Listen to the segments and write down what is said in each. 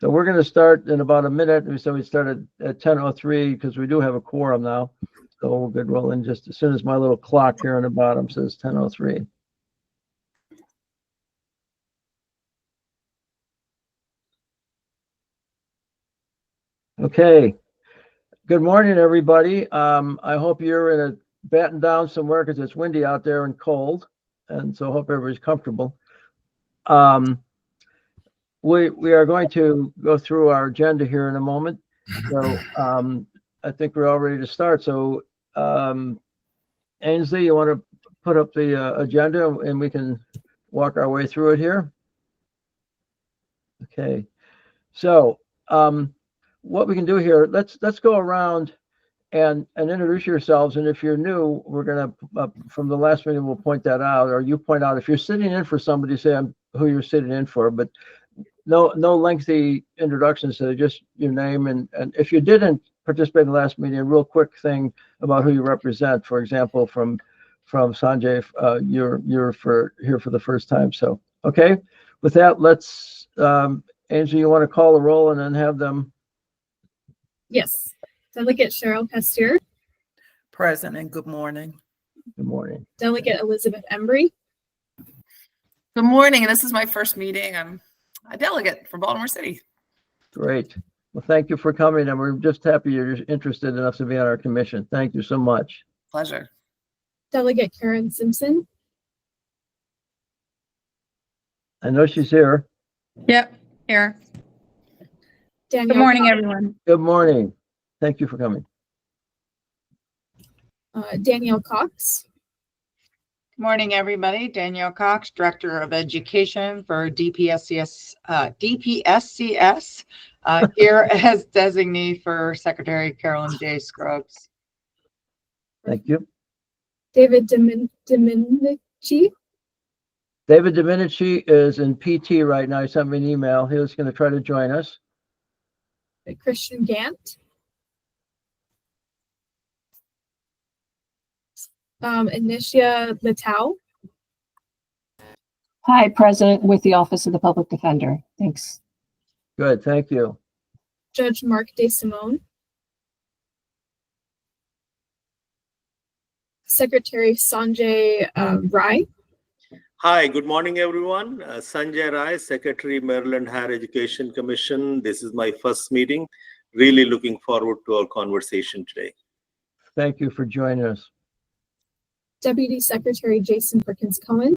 So we're going to start in about a minute. We said we started at 10:03 because we do have a quorum now. So we'll get rolling just as soon as my little clock here on the bottom says 10:03. Okay. Good morning, everybody. I hope you're in a batten down somewhere because it's windy out there and cold. And so I hope everybody's comfortable. We are going to go through our agenda here in a moment. So I think we're all ready to start. So Ainsley, you want to put up the agenda and we can walk our way through it here? Okay. So what we can do here, let's go around and introduce yourselves. And if you're new, we're going to, from the last meeting, we'll point that out, or you point out if you're sitting in for somebody, say who you're sitting in for, but no lengthy introductions, so just your name. And if you didn't participate in the last meeting, a real quick thing about who you represent. For example, from Sanjay, you're here for the first time. So, okay, with that, let's, Angie, you want to call the roll and then have them? Yes. Delegate Cheryl Pasteur. Present, and good morning. Good morning. Delegate Elizabeth Embry. Good morning, and this is my first meeting. I'm a delegate from Baltimore City. Great. Well, thank you for coming, and we're just happy you're interested enough to be on our commission. Thank you so much. Pleasure. Delegate Karen Simpson. I know she's here. Yep, here. Danielle Good morning, Cox. everyone. Good morning. Thank you for coming. Danielle Cox. Good morning, everybody. Danielle Cox, Director of Education for DPSCS, here as designee for Secretary Carolyn J. Scruggs. Thank you. David Dominici. David Dominici is in PT right now. He sent me an email. He was going to try to join us. Christian Gant. Initia Latau. Hi, President with the Office of the Public Defender. Thanks. Good, thank you. Judge Mark DeSimone. Secretary Sanjay Rai. Hi, good morning, everyone. Sanjay Rai, Secretary, Maryland Higher Education Commission. This is my first meeting. Really looking forward to our conversation today. Thank you for joining us. Deputy Secretary Jason Perkins Cohen.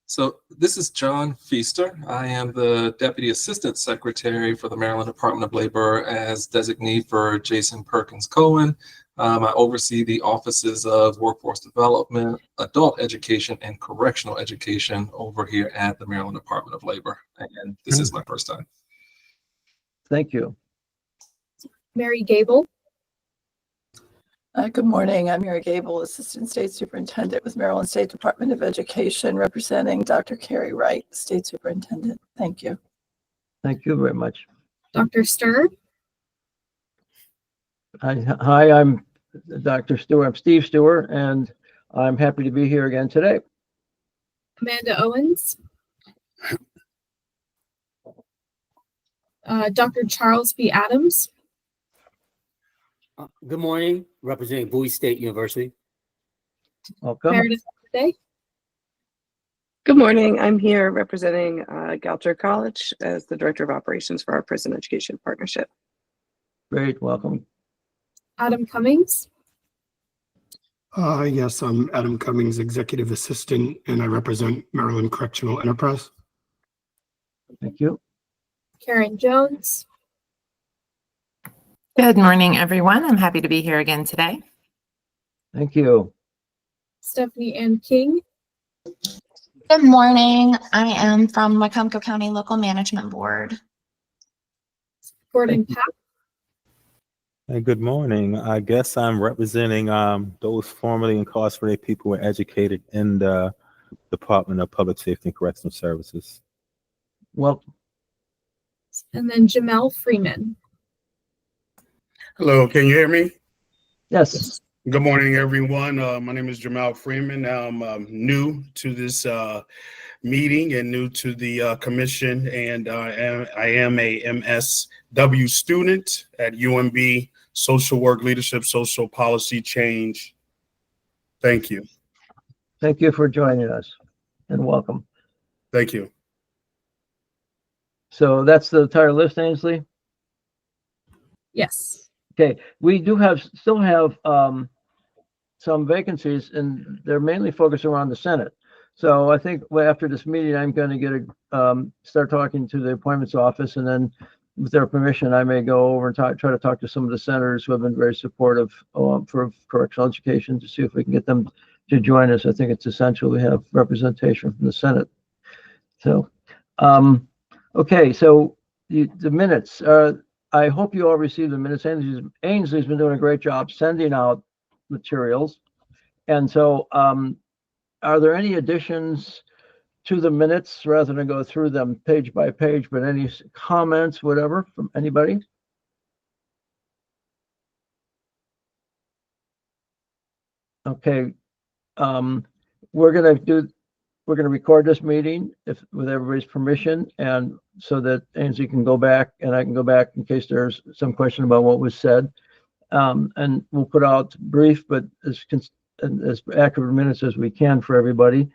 So this is John Feaster. I am the Deputy Assistant Secretary for the Maryland Department of Labor as designee for Jason Perkins Cohen. I oversee the offices of Workforce Development, Adult Education, and Correctional Education over here at the Maryland Department of Labor. And this is my first time. Thank you. Mary Gable. Good morning. I'm Mary Gable, Assistant State Superintendent with Maryland State Department of Education, representing Dr. Carrie Wright, State Superintendent. Thank you. Thank you very much. Dr. Stir. Hi, I'm Dr. Stewart. I'm Steve Stewart, and I'm happy to be here again today. Amanda Owens. Dr. Charles B. Adams. Good morning, representing Bowie State University. Welcome. Meredith Day. Good morning. I'm here representing Goucher College as the Director of Operations for our Prison Education Partnership. Great, welcome. Adam Cummings. Yes, I'm Adam Cummings, Executive Assistant, and I represent Maryland Correctional Enterprise. Thank you. Karen Jones. Good morning, everyone. I'm happy to be here again today. Thank you. Stephanie Ann King. Good morning. I am from Macomb County Local Management Board. Gordon Papp. Hey, good morning. I guess I'm representing those formerly incarcerated people who were educated in the Department of Public Safety and Correctional Services. Welcome. And then Jamel Freeman. Hello, can you hear me? Yes. Good morning, everyone. My name is Jamal Freeman. I'm new to this meeting and new to the commission, and I am a MSW student at UMB, Social Work, Leadership, Social Policy Change. Thank you. Thank you for joining us and welcome. Thank you. So that's the entire list, Ainsley? Yes. Okay, we do still have some vacancies, and they're mainly focused around the Senate. So I think after this meeting, I'm going to get start talking to the appointments office, and then with their permission, I may go over and try to talk to some of the senators who have been very supportive for correctional education to see if we can get them to join us. I think it's essential we have representation from the Senate. So, okay, so the minutes. I hope you all received the minutes. Ainsley's been doing a great job sending out materials. And so are there any additions to the minutes rather than go through them page by page, but any comments, whatever, from anybody? Okay, we're gonna record this meeting with everybody's permission, and so that Ainsley can go back and I can go back in case there's some question about what was said. And we'll put out brief but as accurate minutes as we can for everybody,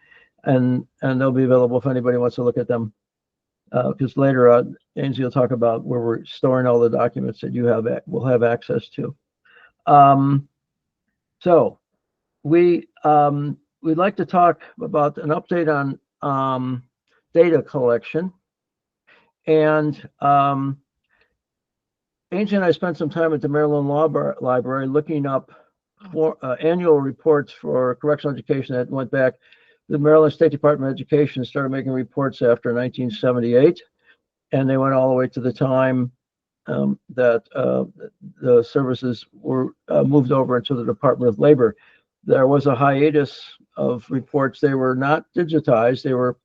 and they'll be available if anybody wants to look at them. Because later on, Ainsley will talk about where we're storing all the documents that you will have access to. So we'd like to talk about an update on data collection. And Ainsley and I spent some time at the Maryland Law Library looking up annual reports for correctional education that went back. The Maryland State Department of Education started making reports after 1978, and they went all the way to the time that the services were moved over into the Department of Labor. There was a hiatus of reports. They were not digitized. They were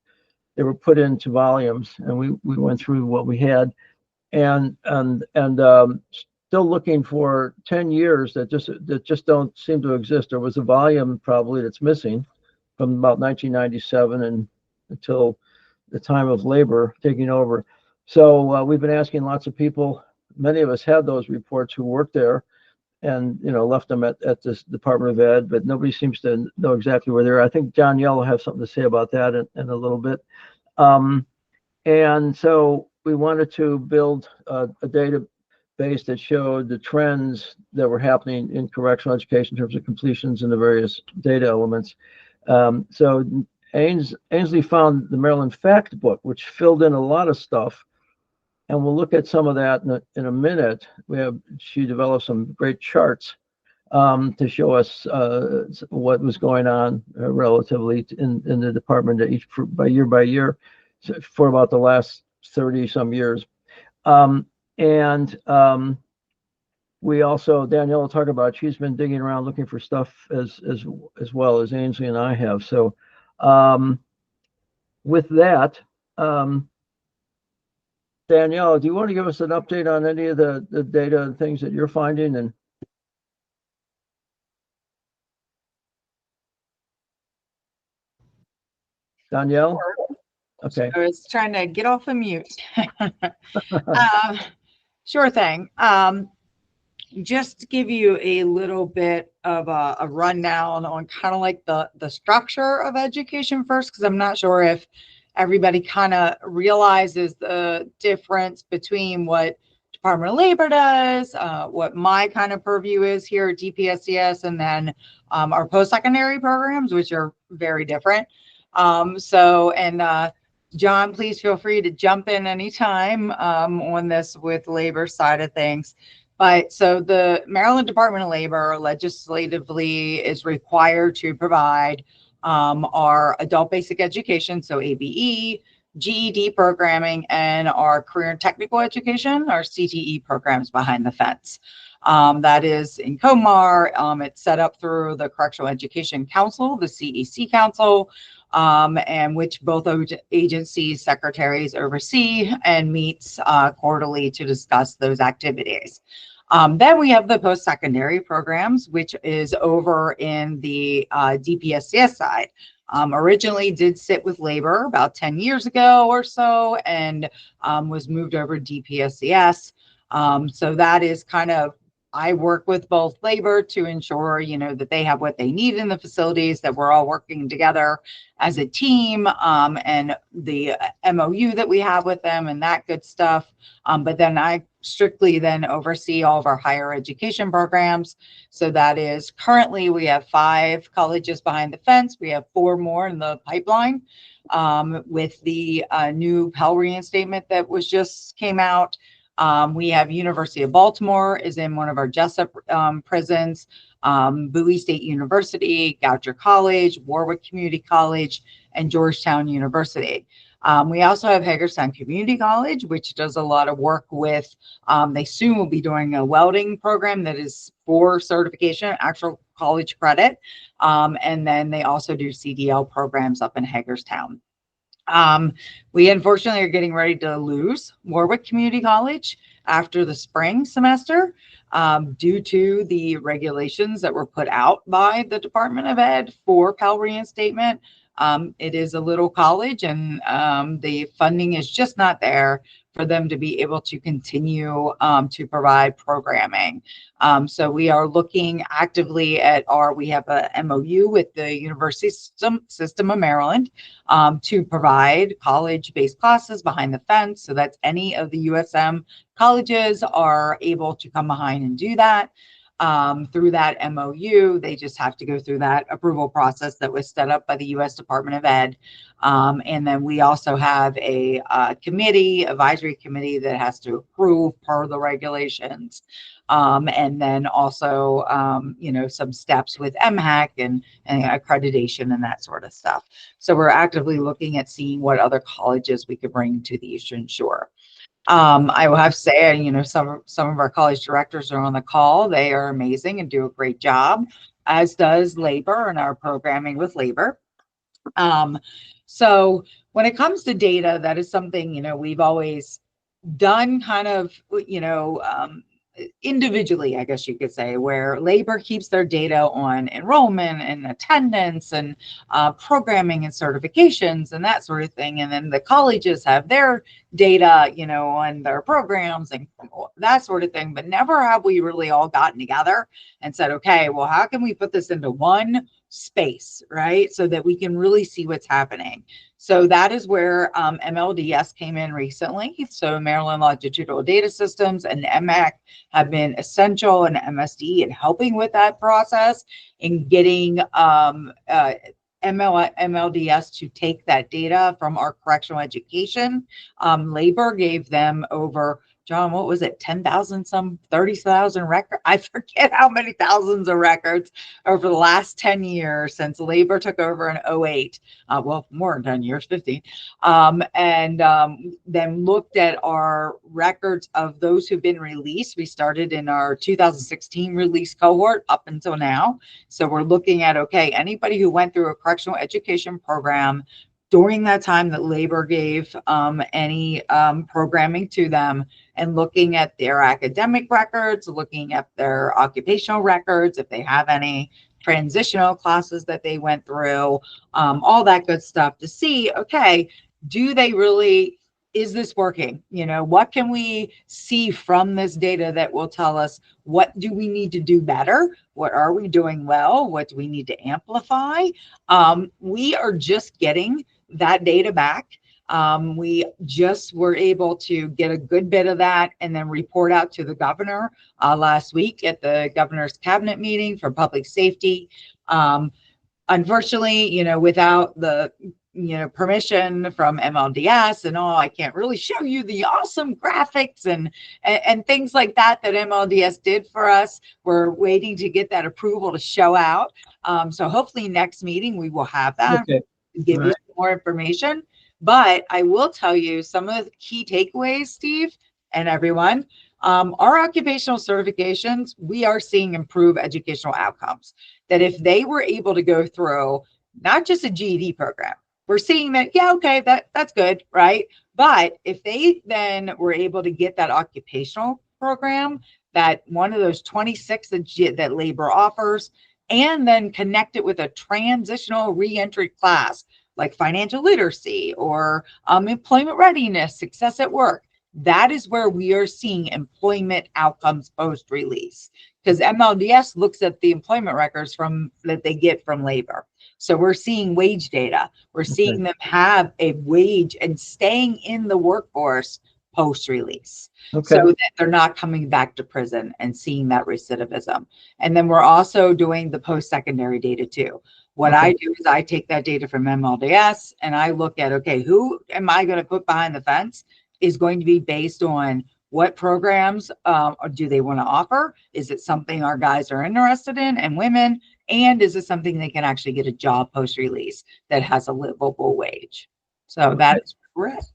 put into volumes, and we went through what we had, and still looking for 10 years that just don't seem to exist. There was a volume probably that's missing from about 1997 and until the time of labor taking over. So we've been asking lots of people. Many of us had those reports who worked there, and left them at this Department of Ed, but nobody seems to know exactly where they're. I think John Yell will have something to say about that in a little bit. And so we wanted to build a database that showed the trends that were happening in correctional education in terms of completions and the various data elements. So Ainsley found the Maryland Fact Book, which filled in a lot of stuff. And we'll look at some of that in a minute. She developed some great charts to show us what was going on relatively in the department by year for about the last 30 some years. We also, Danielle will talk about, she's been digging around looking for stuff as well as Ainsley and I have. So with that, Danielle, do you want to give us an update on any of the data and things that you're finding? And Danielle? Okay. I was trying to get off of mute. Sure thing. Just to give you a little bit of a rundown on kind of like the structure of education first, because I'm not sure if everybody kind of realizes the difference between what Department of Labor does, what my kind of purview is here at DPSCS, and then our post-secondary programs, which are very different. John, please feel free to jump in anytime on this with labor side of things. But so the Maryland Department of Labor legislatively is required to provide our adult basic education, so ABE, GED programming, and our career and technical education, our CTE programs behind the fence. That is in COMAR. It's set up through the Correctional Education Council, the CEC Council, and which both agencies secretaries oversee and meets quarterly to discuss those activities. Then we have the post-secondary programs, which is over in the DPSCS side. Originally did sit with labor about 10 years ago or so, and was moved over to DPSCS. So that is kind of, I work with both labor to ensure, that they have what they need in the facilities, that we're all working together as a team, and the MOU that we have with them and that good stuff. But then I strictly then oversee all of our higher education programs. So that is currently we have 5 colleges behind the fence. We have 4 more in the pipeline, with the new Pell reinstatement that was just came out. We have University of Baltimore is in one of our Jessup prisons, Bowie State University, Goucher College, Warwick Community College, and Georgetown University. We also have Hagerstown Community College, which does a lot of work with, they soon will be doing a welding program that is for certification, actual college credit. And then they also do CDL programs up in Hagerstown. We unfortunately are getting ready to lose Warwick Community College after the spring semester, due to the regulations that were put out by the Department of Ed for Pell reinstatement. It is a little college, and the funding is just not there for them to be able to continue to provide programming. So we are looking actively at we have a MOU with the University System of Maryland to provide college-based classes behind the fence. So that's any of the USM colleges are able to come behind and do that. Through that MOU, they just have to go through that approval process that was set up by the U.S. Department of Ed. And then we also have a advisory committee that has to approve per the regulations. And then also, some steps with MHAC and accreditation and that sort of stuff. So we're actively looking at seeing what other colleges we could bring to the Eastern Shore. I will have to say, some of our college directors are on the call. They are amazing and do a great job, as does labor and our programming with labor. So when it comes to data, that is something, we've always done kind of, individually, I guess you could say, where labor keeps their data on enrollment and attendance and programming and certifications and that sort of thing. And then the colleges have their data, on their programs and that sort of thing. But never have we really all gotten together and said, okay, well, how can we put this into one space, right? So that we can really see what's happening. So that is where MLDS came in recently. So Maryland Longitudinal Data Systems and MAC have been essential, and MSD in helping with that process in getting MLDS to take that data from our correctional education. Labor gave them over, John, what was it? 10,000, some 30,000 records. I forget how many thousands of records over the last 10 years since labor took over in 2008. Well, more than 10 years, 15. Then looked at our records of those who've been released. We started in our 2016 release cohort up until now. So we're looking at, okay, anybody who went through a correctional education program during that time that labor gave any programming to them, and looking at their academic records, looking at their occupational records, if they have any transitional classes that they went through, all that good stuff to see, okay, do they really, is this working? What can we see from this data that will tell us what do we need to do better? What are we doing well? What do we need to amplify? We are just getting that data back. We just were able to get a good bit of that and then report out to the governor last week at the governor's cabinet meeting for public safety. Unfortunately, without the permission from MLDS and all, I can't really show you the awesome graphics and things like that MLDS did for us. We're waiting to get that approval to show out. So hopefully next meeting we will have that. Okay. Give you more information. But I will tell you some of the key takeaways, Steve and everyone. Our occupational certifications, we are seeing improved educational outcomes. That if they were able to go through not just a GED program, we're seeing that, yeah, okay, that's good, right? But if they then were able to get that occupational program, that one of those 26 that labor offers, and then connect it with a transitional reentry class like financial literacy or employment readiness, success at work. That is where we are seeing employment outcomes post-release, because MLDS looks at the employment records that they get from labor. So we're seeing wage data. We're seeing them have a wage and staying in the workforce post-release, so that they're not coming back to prison and seeing that recidivism. And then we're also doing the post-secondary data too. What I do is I take that data from MLDS and I look at, okay, who am I going to put behind the fence is going to be based on what programs do they want to offer? Is it something our guys are interested in, and women? And is it something they can actually get a job post-release that has a livable wage? So that's correct.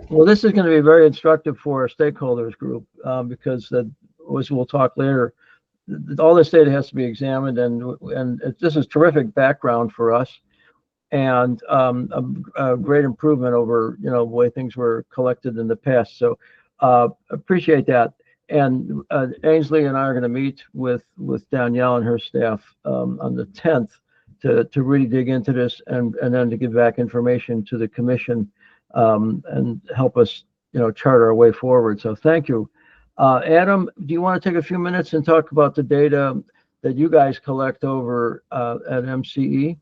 Well, this is going to be very instructive for our stakeholders group because as we'll talk later, all this data has to be examined, and this is terrific background for us, and a great improvement over the way things were collected in the past. So appreciate that. And Ainsley and I are going to meet with Danielle and her staff on the 10th to really dig into this and then to give back information to the commission and help us chart our way forward. So thank you. Adam, do you want to take a few minutes and talk about the data that you guys collect over at MCE?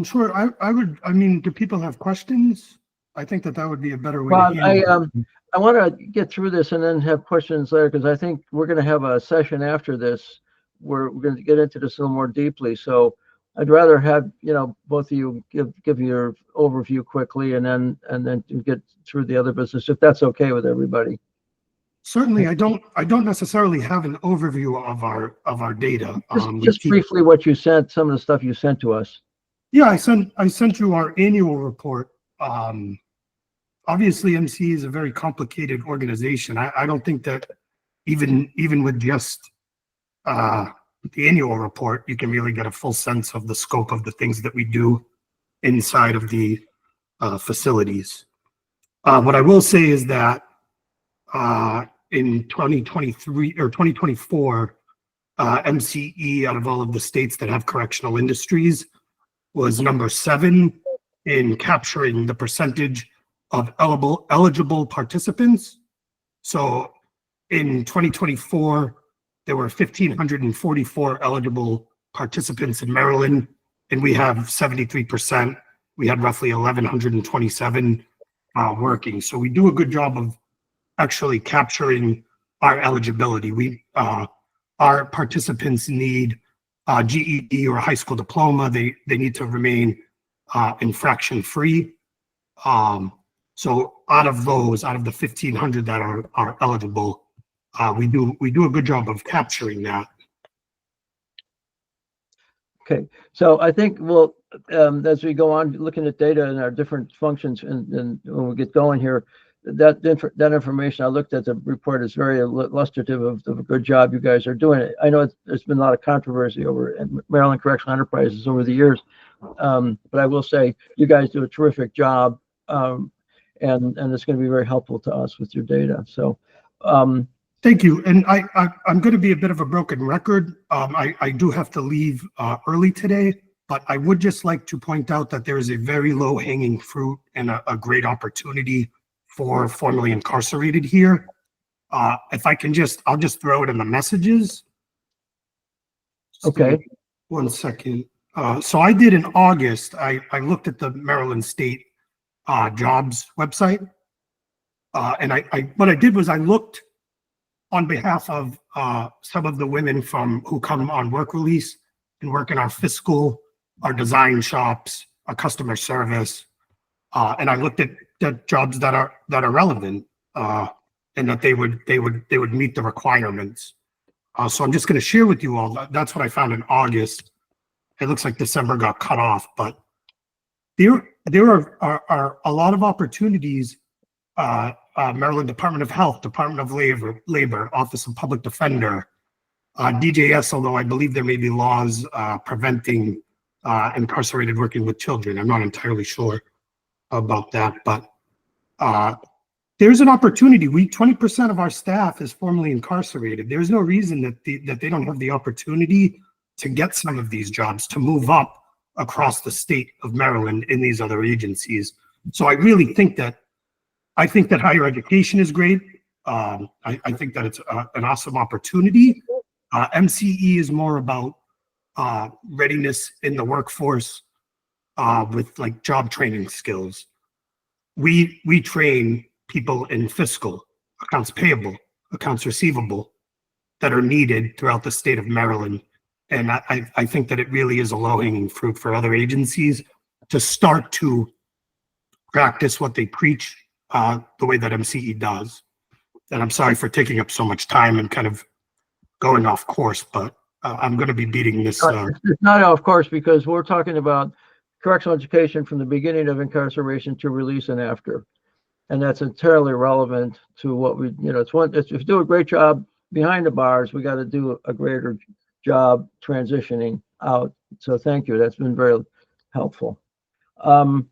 Sure. I would. I mean, do people have questions? I think that would be a better way. Well, to handle it. I want to get through this and then have questions later, because I think we're going to have a session after this where we're going to get into this a little more deeply. So I'd rather have both of you give your overview quickly and then get through the other business, if that's okay with everybody. Certainly, I don't necessarily have an overview of our data. Just briefly, what you sent, some of the stuff you sent to us. Yeah, I sent you our annual report. Obviously, MCE is a very complicated organization. I don't think that even with just the annual report, you can really get a full sense of the scope of the things that we do inside of the facilities. What I will say is that in 2023 or 2024, MCE, out of all of the states that have correctional industries, was number 7 in capturing the percentage of eligible participants. So in 2024, there were 1,544 eligible participants in Maryland, and we have 73%. We had roughly 1,127 working. So we do a good job of actually capturing our eligibility. Our participants need GED or a high school diploma. They need to remain infraction free. So out of the 1,500 that are eligible, we do a good job of capturing that. Okay, so I think we'll as we go on looking at data and our different functions, and when we get going here, that information, I looked at the report, is very illustrative of a good job you guys are doing. I know there's been a lot of controversy over Maryland Correctional Enterprises over the years, but I will say you guys do a terrific job, and it's going to be very helpful to us with your data. So thank you. And I'm going to be a bit of a broken record. I do have to leave early today, but I would just like to point out that there is a very low hanging fruit and a great opportunity for formerly incarcerated here. If I can I'll just throw it in the messages. Okay. One second. So I did in August, I looked at the Maryland State jobs website. And what I did was I looked on behalf of some of the women who come on work release and work in our fiscal, our design shops, our customer service. And I looked at jobs that are relevant and that they would meet the requirements. So I'm just going to share with you all that's what I found in August. It looks like December got cut off, but there are a lot of opportunities. Maryland Department of Health, Department of Labor, Office of Public Defender, DJS, although I believe there may be laws preventing incarcerated working with children. I'm not entirely sure about that, but there's an opportunity. 20% of our staff is formerly incarcerated. There's no reason that they don't have the opportunity to get some of these jobs, to move up across the state of Maryland in these other agencies. So I really think that higher education is great. I think that it's an awesome opportunity. MCE is more about readiness in the workforce with like job training skills. We train people in fiscal, accounts payable, accounts receivable that are needed throughout the state of Maryland. And I think that it really is a low-hanging fruit for other agencies to start to practice what they preach the way that MCE does. And I'm sorry for taking up so much time and kind of going off course, but I'm going to be beating this. It's not off course because we're talking about correctional education from the beginning of incarceration to release and after. And that's entirely relevant to what we, if you do a great job behind the bars, we got to do a greater job transitioning out. So thank you. That's been very helpful. I'm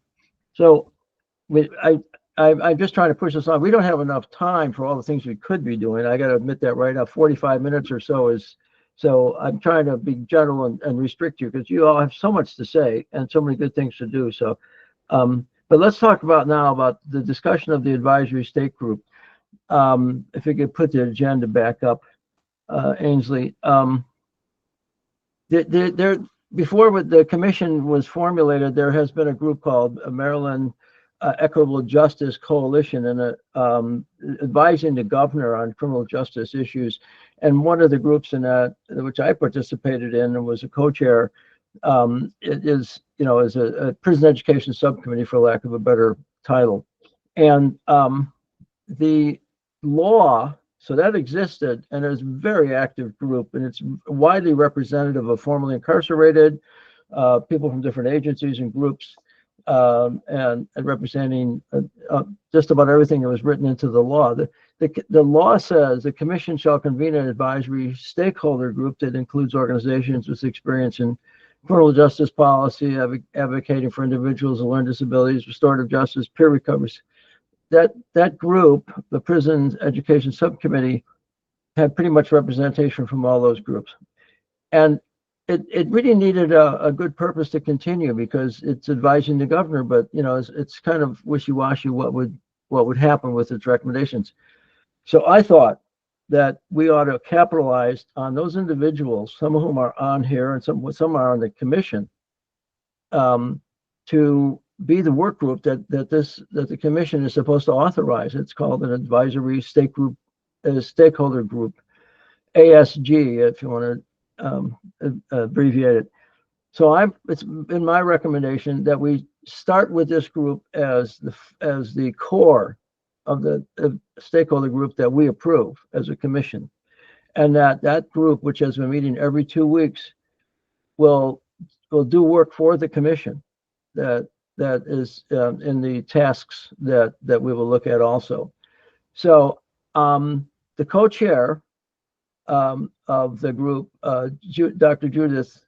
just trying to push this on. We don't have enough time for all the things we could be doing. I got to admit that right now. 45 minutes or so is, so I'm trying to be general and restrict you because you all have so much to say and so many good things to do. So, but let's talk about the discussion of the advisory state group. If you could put the agenda back up, Ainsley. Before the commission was formulated, there has been a group called Maryland Equitable Justice Coalition and advising the governor on criminal justice issues. And one of the groups in that, which I participated in and was a co-chair, is a prison education subcommittee, for lack of a better title. And the law, so that existed, and it's a very active group, and it's widely representative of formerly incarcerated people from different agencies and groups, and representing just about everything that was written into the law. The law says the commission shall convene an advisory stakeholder group that includes organizations with experience in criminal justice policy, advocating for individuals with learning disabilities, restorative justice, peer recovery. That group, the Prison Education Subcommittee, had pretty much representation from all those groups. And it really needed a good purpose to continue because it's advising the governor, but it's kind of wishy-washy what would happen with its recommendations. So I thought that we ought to capitalize on those individuals, some of whom are on here and some are on the commission, to be the work group that the commission is supposed to authorize. It's called an advisory state group, stakeholder group, ASG, if you want to abbreviate it. So it's been my recommendation that we start with this group as the core of the stakeholder group that we approve as a commission, and that group, which has been meeting every 2 weeks, will do work for the commission that is in the tasks that we will look at also. So the co-chair of the group, Dr. Judith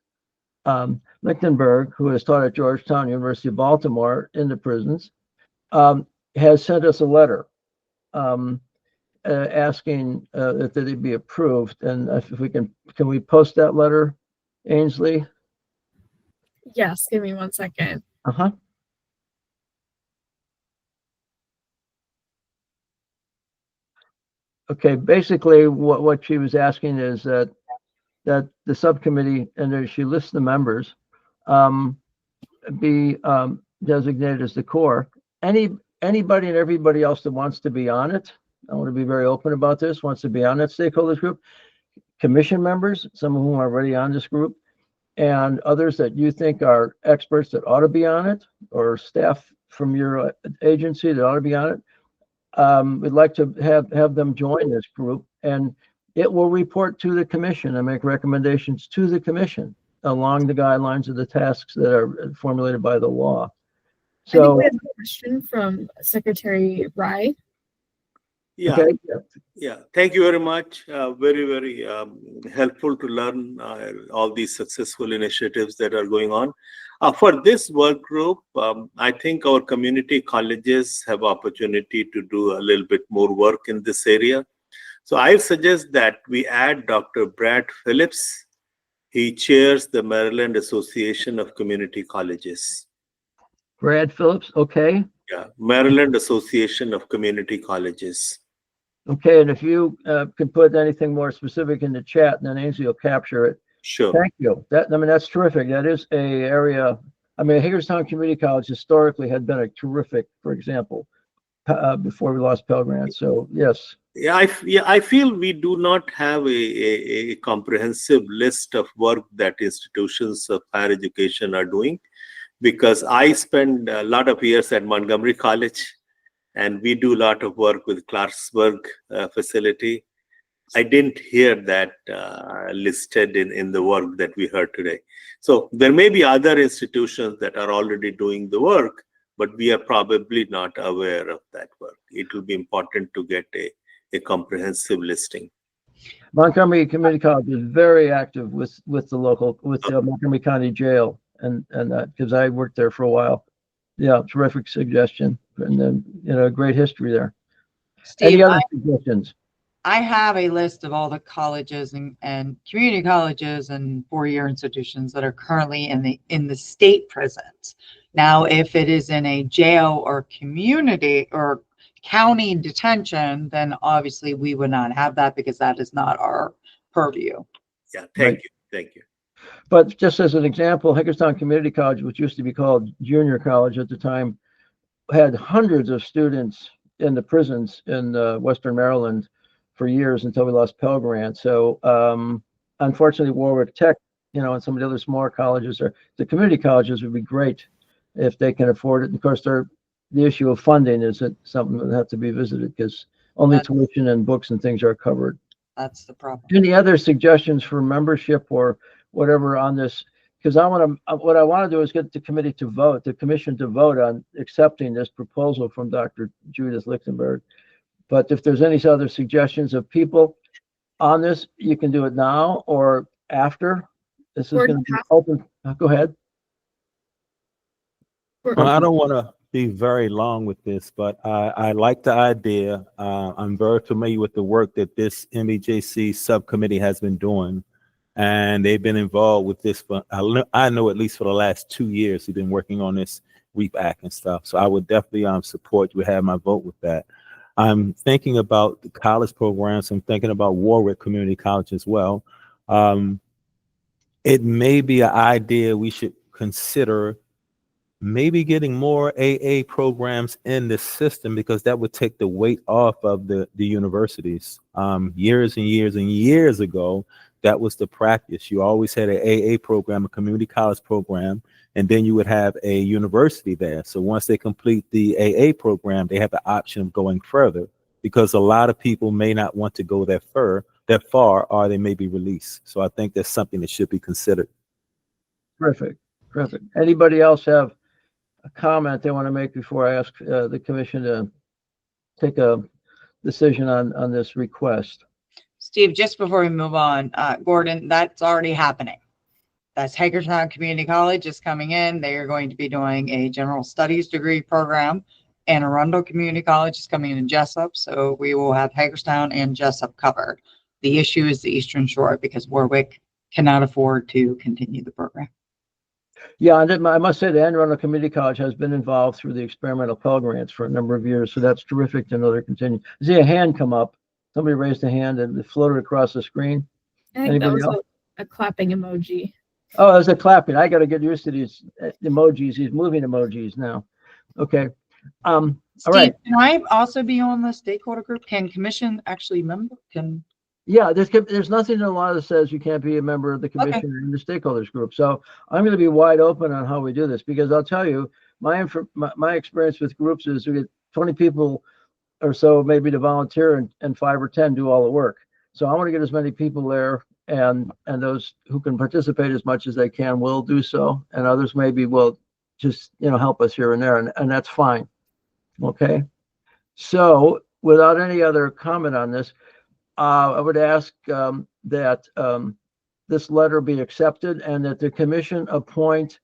Lichtenberg, who has taught at Georgetown University of Baltimore in the prisons, has sent us a letter asking that it be approved. And if we can we post that letter, Ainsley? Yes, give me 1 second. Uh-huh. Okay, basically what she was asking is that the subcommittee, and she lists the members, be designated as the core. Anybody and everybody else that wants to be on it, I want to be very open about this, wants to be on that stakeholders group, commission members, some of whom are already on this group, and others that you think are experts that ought to be on it, or staff from your agency that ought to be on it. We'd like to have them join this group, and it will report to the commission and make recommendations to the commission along the guidelines of the tasks that are formulated by the law. I think So we have a question from Secretary Rye. Yeah. Okay. Yeah, thank you very much. Very, very helpful to learn all these successful initiatives that are going on. For this work group, I think our community colleges have opportunity to do a little bit more work in this area. So I suggest that we add Dr. Brad Phillips. He chairs the Maryland Association of Community Colleges. Brad Phillips, okay. Yeah, Maryland Association of Community Colleges. Okay, and if you could put anything more specific in the chat, then Ainsley will capture it. Sure. Thank you. That's terrific. That is a area. I mean, Hagerstown Community College historically had been a terrific, for example, before we lost Pell Grant. So yes. Yeah, I feel we do not have a comprehensive list of work that institutions of higher education are doing, because I spend a lot of years at Montgomery College, and we do a lot of work with Clarksburg facility. I didn't hear that listed in the work that we heard today. So there may be other institutions that are already doing the work, but we are probably not aware of that work. It will be important to get a comprehensive listing. Montgomery Community College is very active with the Montgomery County Jail, and because I worked there for a while. Yeah, terrific suggestion, and then great history there. Steve, Any other suggestions? I have a list of all the colleges and community colleges and four-year institutions that are currently in the state prisons. Now, if it is in a jail or community or county detention, then obviously we would not have that because that is not our purview. Yeah, thank you. But just as an example, Hagerstown Community College, which used to be called Junior College at the time, had hundreds of students in the prisons in Western Maryland for years until we lost Pell Grant. So unfortunately, Warwick Tech, and some of the other smaller colleges, the community colleges would be great if they can afford it. And of course, the issue of funding is something that has to be visited, because only tuition and books and things are covered. That's the problem. Any other suggestions for membership or whatever on this? Because what I want to do is get the commission to vote on accepting this proposal from Dr. Judith Lichtenberg. But if there's any other suggestions of people on this, you can do it now or after. This is going to be open. Go ahead. Well, I don't want to be very long with this, but I like the idea. I'm very familiar with the work that this MEJC subcommittee has been doing, and they've been involved with this for, I know at least for the last 2 years, they've been working on this REAP Act and stuff. So I would definitely support you, have my vote with that. I'm thinking about the college programs. I'm thinking about Warwick Community College as well. It may be an idea we should consider maybe getting more AA programs in the system, because that would take the weight off of the universities. Years and years and years ago, that was the practice. You always had an AA program, a community college program, and then you would have a university there. So once they complete the AA program, they have the option of going further, because a lot of people may not want to go that far, or they may be released. So I think that's something that should be considered. Perfect. Anybody else have a comment they want to make before I ask the commission to take a decision on this request? Steve, just before we move on, Gordon, that's already happening. That's Hagerstown Community College is coming in. They are going to be doing a general studies degree program. Anne Arundel Community College is coming in Jessup. So we will have Hagerstown and Jessup covered. The issue is the Eastern Shore, because Warwick cannot afford to continue the program. Yeah, and I must say the Anne Arundel Community College has been involved through the experimental Pell Grants for a number of years. So that's terrific to know they're continuing. I see a hand come up. Somebody raised a hand and it floated across the screen. I think Anybody that was else? a clapping emoji. Oh, there's a clapping. I got to get used to these emojis, these moving emojis now. Okay. All right. Steve, can I also be on the stakeholder group? Can commission actually member? Yeah, there's nothing in the law that says you can't be a member of the commission or in the stakeholders group. So I'm going to be wide open on how we do this, because I'll tell you, my experience with groups is we get 20 people or so maybe to volunteer, and 5 or 10 do all the work. So I want to get as many people there, and those who can participate as much as they can will do so, and others maybe will just help us here and there, and that's fine. Okay. So without any other comment on this, I would ask that this letter be accepted and that the commission appoint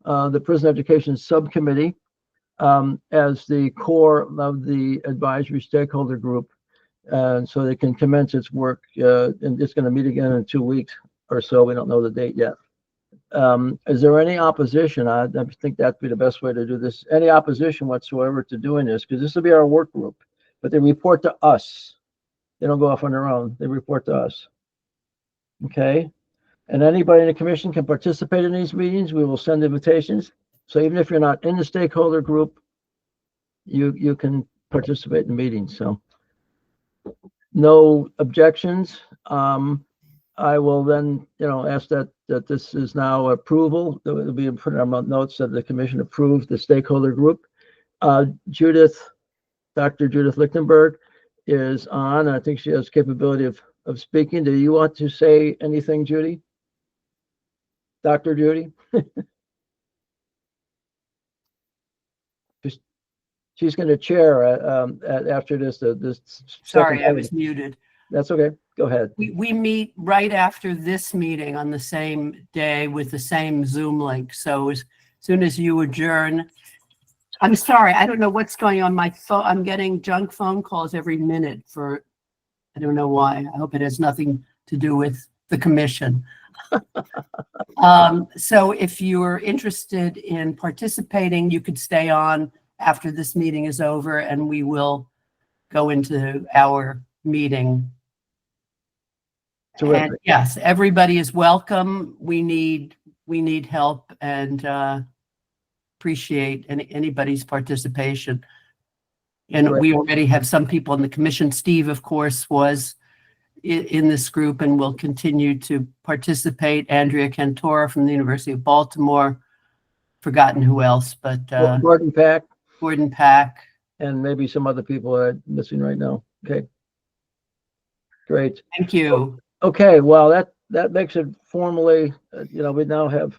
the prison education subcommittee as the core of the advisory stakeholder group. And so they can commence its work, and it's going to meet again in 2 weeks or so. We don't know the date yet. Is there any opposition? I think that'd be the best way to do this. Any opposition whatsoever to doing this? Because this will be our work group, but they report to us. They don't go off on their own. They report to us. Okay. And anybody in the commission can participate in these meetings. We will send invitations. So even if you're not in the stakeholder group, you can participate in the meetings. So no objections. I will then, ask that this is now approval. It will be put in our notes that the commission approved the stakeholder group. Dr. Judith Lichtenberg is on. I think she has capability of speaking. Do you want to say anything, Judy? Dr. Judy? She's going to chair after this. Sorry, I was muted. That's okay. Go ahead. We meet right after this meeting on the same day with the same Zoom link. So as soon as you adjourn, I'm sorry, I don't know what's going on my phone. I'm getting junk phone calls every minute for, I don't know why. I hope it has nothing to do with the commission. So if you're interested in participating, you could stay on after this meeting is over and we will go into our meeting. Terrific. And yes, everybody is welcome. We need help and appreciate anybody's participation. And Great. we already have some people in the commission. Steve, of course, was in this group and will continue to participate. Andrea Cantora from the University of Baltimore. Forgotten who else, but Gordon Pack. Gordon Pack. And maybe some other people that I'm missing right now. Okay. Great. Thank you. Okay, well, that makes it formally, we now have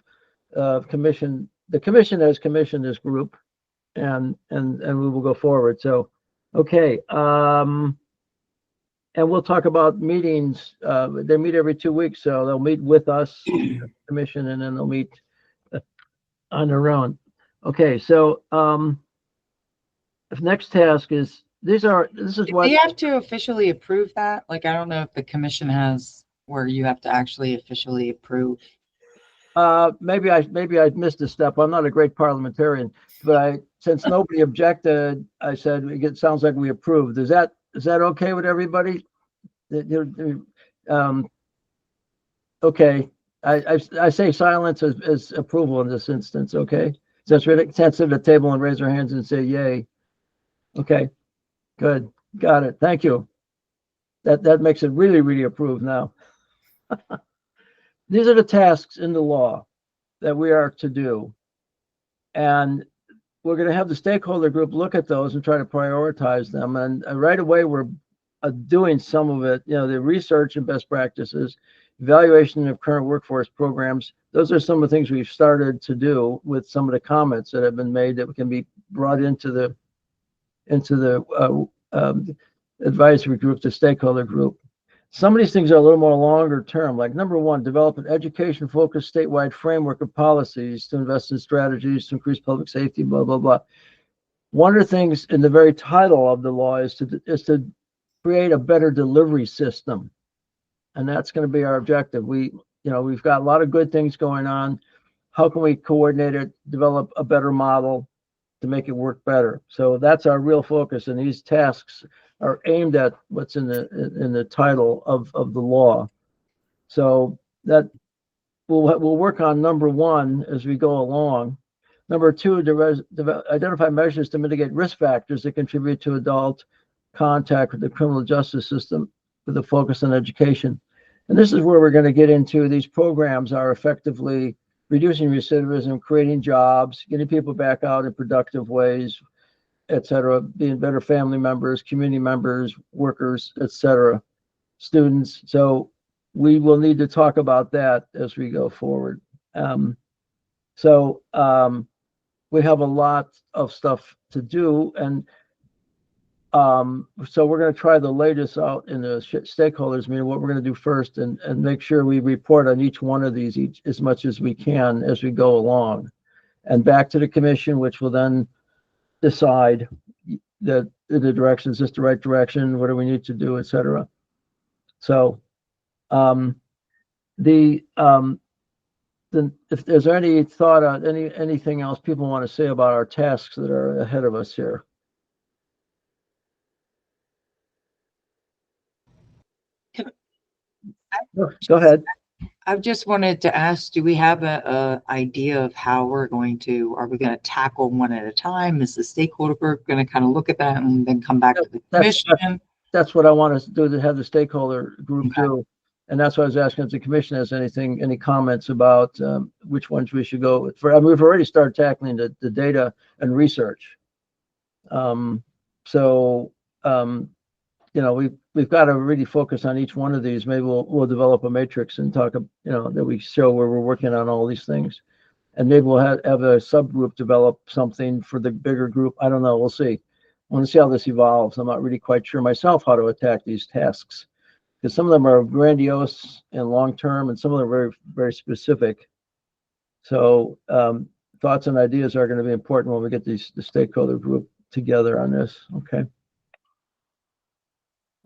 commission. The commission has commissioned this group, and we will go forward. So, okay, and we'll talk about meetings. They meet every 2 weeks, so they'll meet with us, commission, and then they'll meet on their own. Okay, so the next task is this is Do what you have to officially approve that? Like, I don't know if the commission has where you have to actually officially approve. maybe I missed a step. I'm not a great parliamentarian, but since nobody objected, I said it sounds like we approved. Is that okay with everybody? Okay. I say silence as approval in this instance. Okay. Since we can't sit at the table and raise our hands and say yay. Okay. Good. Got it. Thank you. That makes it really, really approved now. These are the tasks in the law that we are to do. And we're going to have the stakeholder group look at those and try to prioritize them. And right away, we're doing some of it, the research and best practices, evaluation of current workforce programs. Those are some of the things we've started to do with some of the comments that have been made that can be brought into the advisory group, the stakeholder group. Some of these things are a little more longer term, like number one, develop an education-focused statewide framework of policies to invest in strategies to increase public safety, blah, blah, blah. One of the things in the very title of the law is to create a better delivery system. And that's going to be our objective. We've got a lot of good things going on. How can we coordinate it, develop a better model to make it work better? So that's our real focus. And these tasks are aimed at what's in the title of the law. So that we'll work on number one as we go along. Number two, identify measures to mitigate risk factors that contribute to adult contact with the criminal justice system with a focus on education. And this is where we're going to get into these programs are effectively reducing recidivism, creating jobs, getting people back out in productive ways, et cetera, being better family members, community members, workers, et cetera, students. So we will need to talk about that as we go forward. We have a lot of stuff to do, and So we're going to try to lay this out in the stakeholders meeting, what we're going to do first, and make sure we report on each one of these as much as we can as we go along, and back to the commission, which will then decide that the direction is this the right direction, what do we need to do, etc. So if there's any thought on anything else people want to say about our tasks that are ahead of us here. Go ahead. I just wanted to ask, do we have a idea of how we're going to, are we going to tackle one at a time? Is the stakeholder group going to kind of look at that and then come back to the commission? That's what I want us to do, to have the stakeholder group do. And that's why I was asking if the commission has any comments about which ones we should go with. I mean, we've already started tackling the data and research. You know, we've got to really focus on each one of these. Maybe we'll develop a matrix and talk, you know, that we show where we're working on all these things. And maybe we'll have a subgroup develop something for the bigger group. I don't know. We'll see. I want to see how this evolves. I'm not really quite sure myself how to attack these tasks, because some of them are grandiose and long-term, and some of them are very, very specific. So thoughts and ideas are going to be important when we get the stakeholder group together on this. Okay.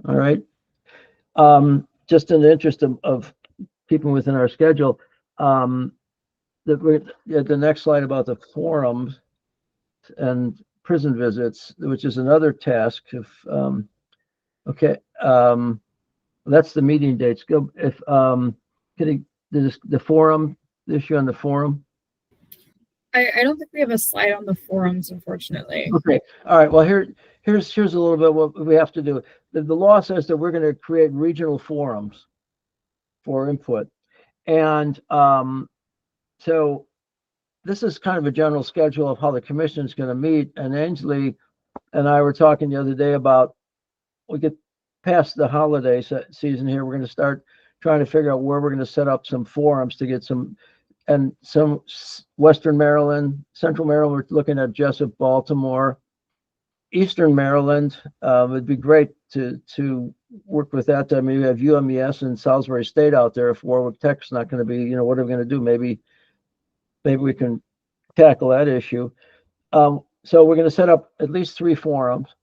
All right. Just in the interest of keeping within our schedule, the next slide about the forums and prison visits, which is another task. That's the meeting dates. Go if the forum, the issue on the forum. I don't think we have a slide on the forums, unfortunately. Okay. All right. Well, here's a little bit what we have to do. The law says that we're going to create regional forums for input, and so this is kind of a general schedule of how the commission is going to meet. And Ainsley and I were talking the other day about, we get past the holiday season here, we're going to start trying to figure out where we're going to set up some forums to get some Western Maryland, Central Maryland, we're looking at Jessup, Baltimore, Eastern Maryland. It'd be great to work with that. I mean, we have UMES and Salisbury State out there. If Warwick Tech's not going to be, you know, what are we going to do? Maybe we can tackle that issue. So we're going to set up at least 3 forums,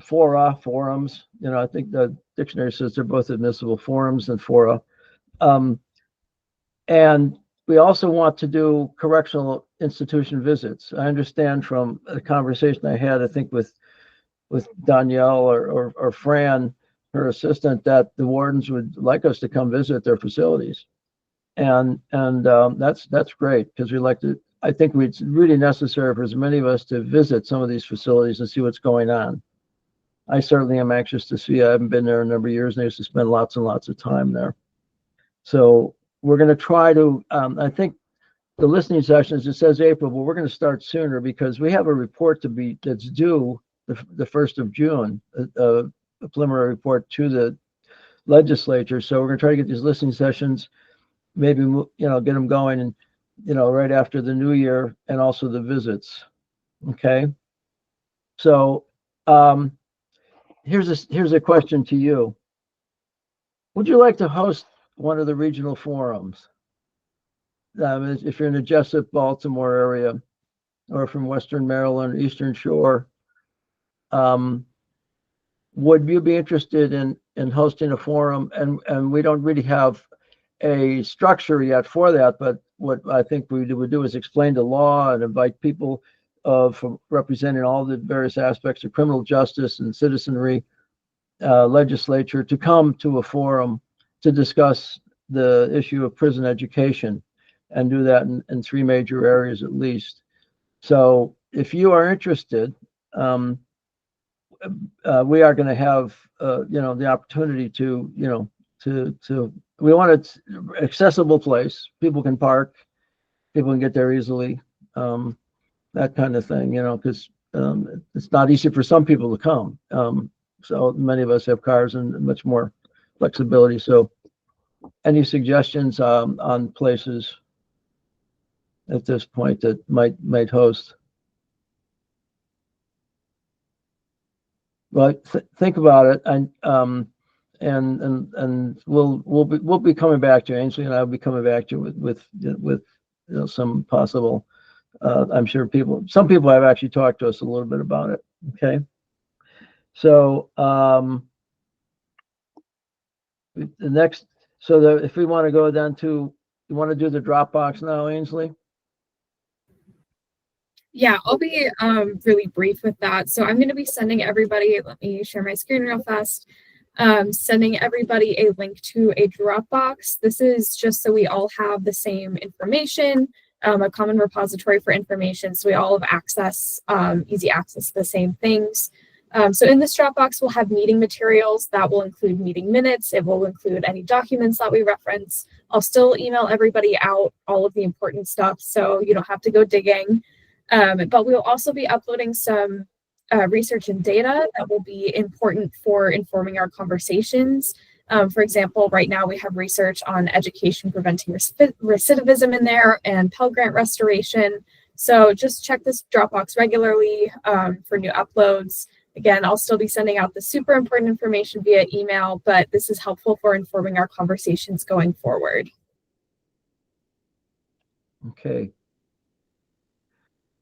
forums. You know, I think the dictionary says they're both admissible, forums and fora. And we also want to do correctional institution visits. I understand from a conversation I had, I think with Danielle or Fran, her assistant, that the wardens would like us to come visit their facilities. And that's great, because we like to, I think it's really necessary for as many of us to visit some of these facilities and see what's going on. I certainly am anxious to see. I haven't been there a number of years, and I used to spend lots and lots of time there. So we're going to try to, I think the listening sessions, it says April, but we're going to start sooner, because we have a report that's due the 1st of June, a preliminary report to the legislature. So we're going to try to get these listening sessions, maybe, you know, get them going, and, you know, right after the new year, and also the visits. Okay. So here's a question to you. Would you like to host one of the regional forums? If you're in the Jessup, Baltimore area, or from Western Maryland, Eastern Shore, would you be interested in hosting a forum? And we don't really have a structure yet for that, but what I think we would do is explain the law and invite people from representing all the various aspects of criminal justice and citizenry, legislature, to come to a forum to discuss the issue of prison education, and do that in 3 major areas at least. So if you are interested, we are going to have, you know, the opportunity to, you know, we want an accessible place. People can park, people can get there easily, that kind of thing, you know, because it's not easy for some people to come. So many of us have cars and much more flexibility. So any suggestions on places at this point that might host? Well, think about it, and we'll be coming back to you. Ainsley and I will be coming back to you with some possible. I'm sure some people have actually talked to us a little bit about it. Okay, so the next, if we want to go down to, you want to do the Dropbox now, Ainsley? Yeah, I'll be really brief with that. So I'm going to be sending everybody, let me share my screen real fast, sending everybody a link to a Dropbox. This is just so we all have the same information, a common repository for information, so we all have access, easy access to the same things. So in this Dropbox, we'll have meeting materials that will include meeting minutes. It will include any documents that we reference. I'll still email everybody out all of the important stuff, so you don't have to go digging. But we'll also be uploading some research and data that will be important for informing our conversations. For example, right now we have research on education preventing recidivism in there and Pell Grant restoration. So just check this Dropbox regularly for new uploads. Again, I'll still be sending out the super important information via email, but this is helpful for informing our conversations going forward. Okay.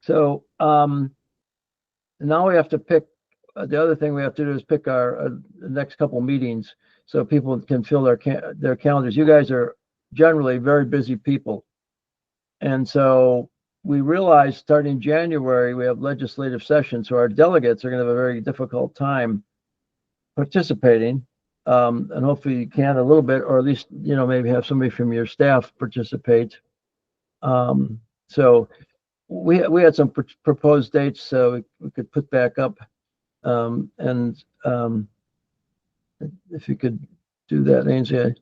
So now we have to pick, the other thing we have to do is pick our next couple meetings so people can fill their calendars. You guys are generally very busy people. And so we realize starting January, we have legislative sessions, so our delegates are going to have a very difficult time participating. And hopefully you can a little bit, or at least, maybe have somebody from your staff participate. So we had some proposed dates we could put back up, and if you could do that, Ainsley.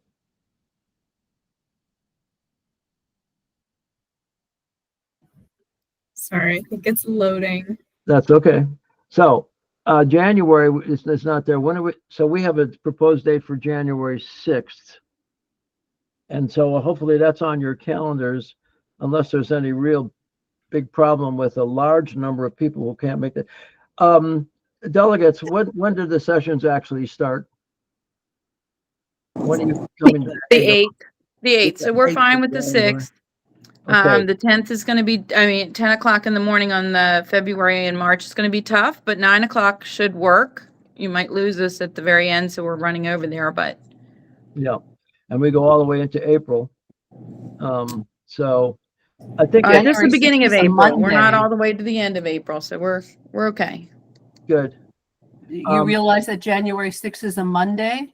Sorry, I think it's loading. That's okay. So January is not there. When are we? So we have a proposed date for January 6th, and so hopefully that's on your calendars, unless there's any real big problem with a large number of people who can't make it. Delegates, when do the sessions actually start? When are you coming back? The 8th. So we're fine with the 6th. Okay. The 10th is going to be, 10 o'clock in the morning on the February and March is going to be tough, but 9 o'clock should work. You might lose us at the very end, so we're running over there, but. Yeah, and we go all the way into April. So I think Just the beginning of April. We're not Monday. all the way to the end of April, so we're okay. Good. You realize that January 6th is a Monday?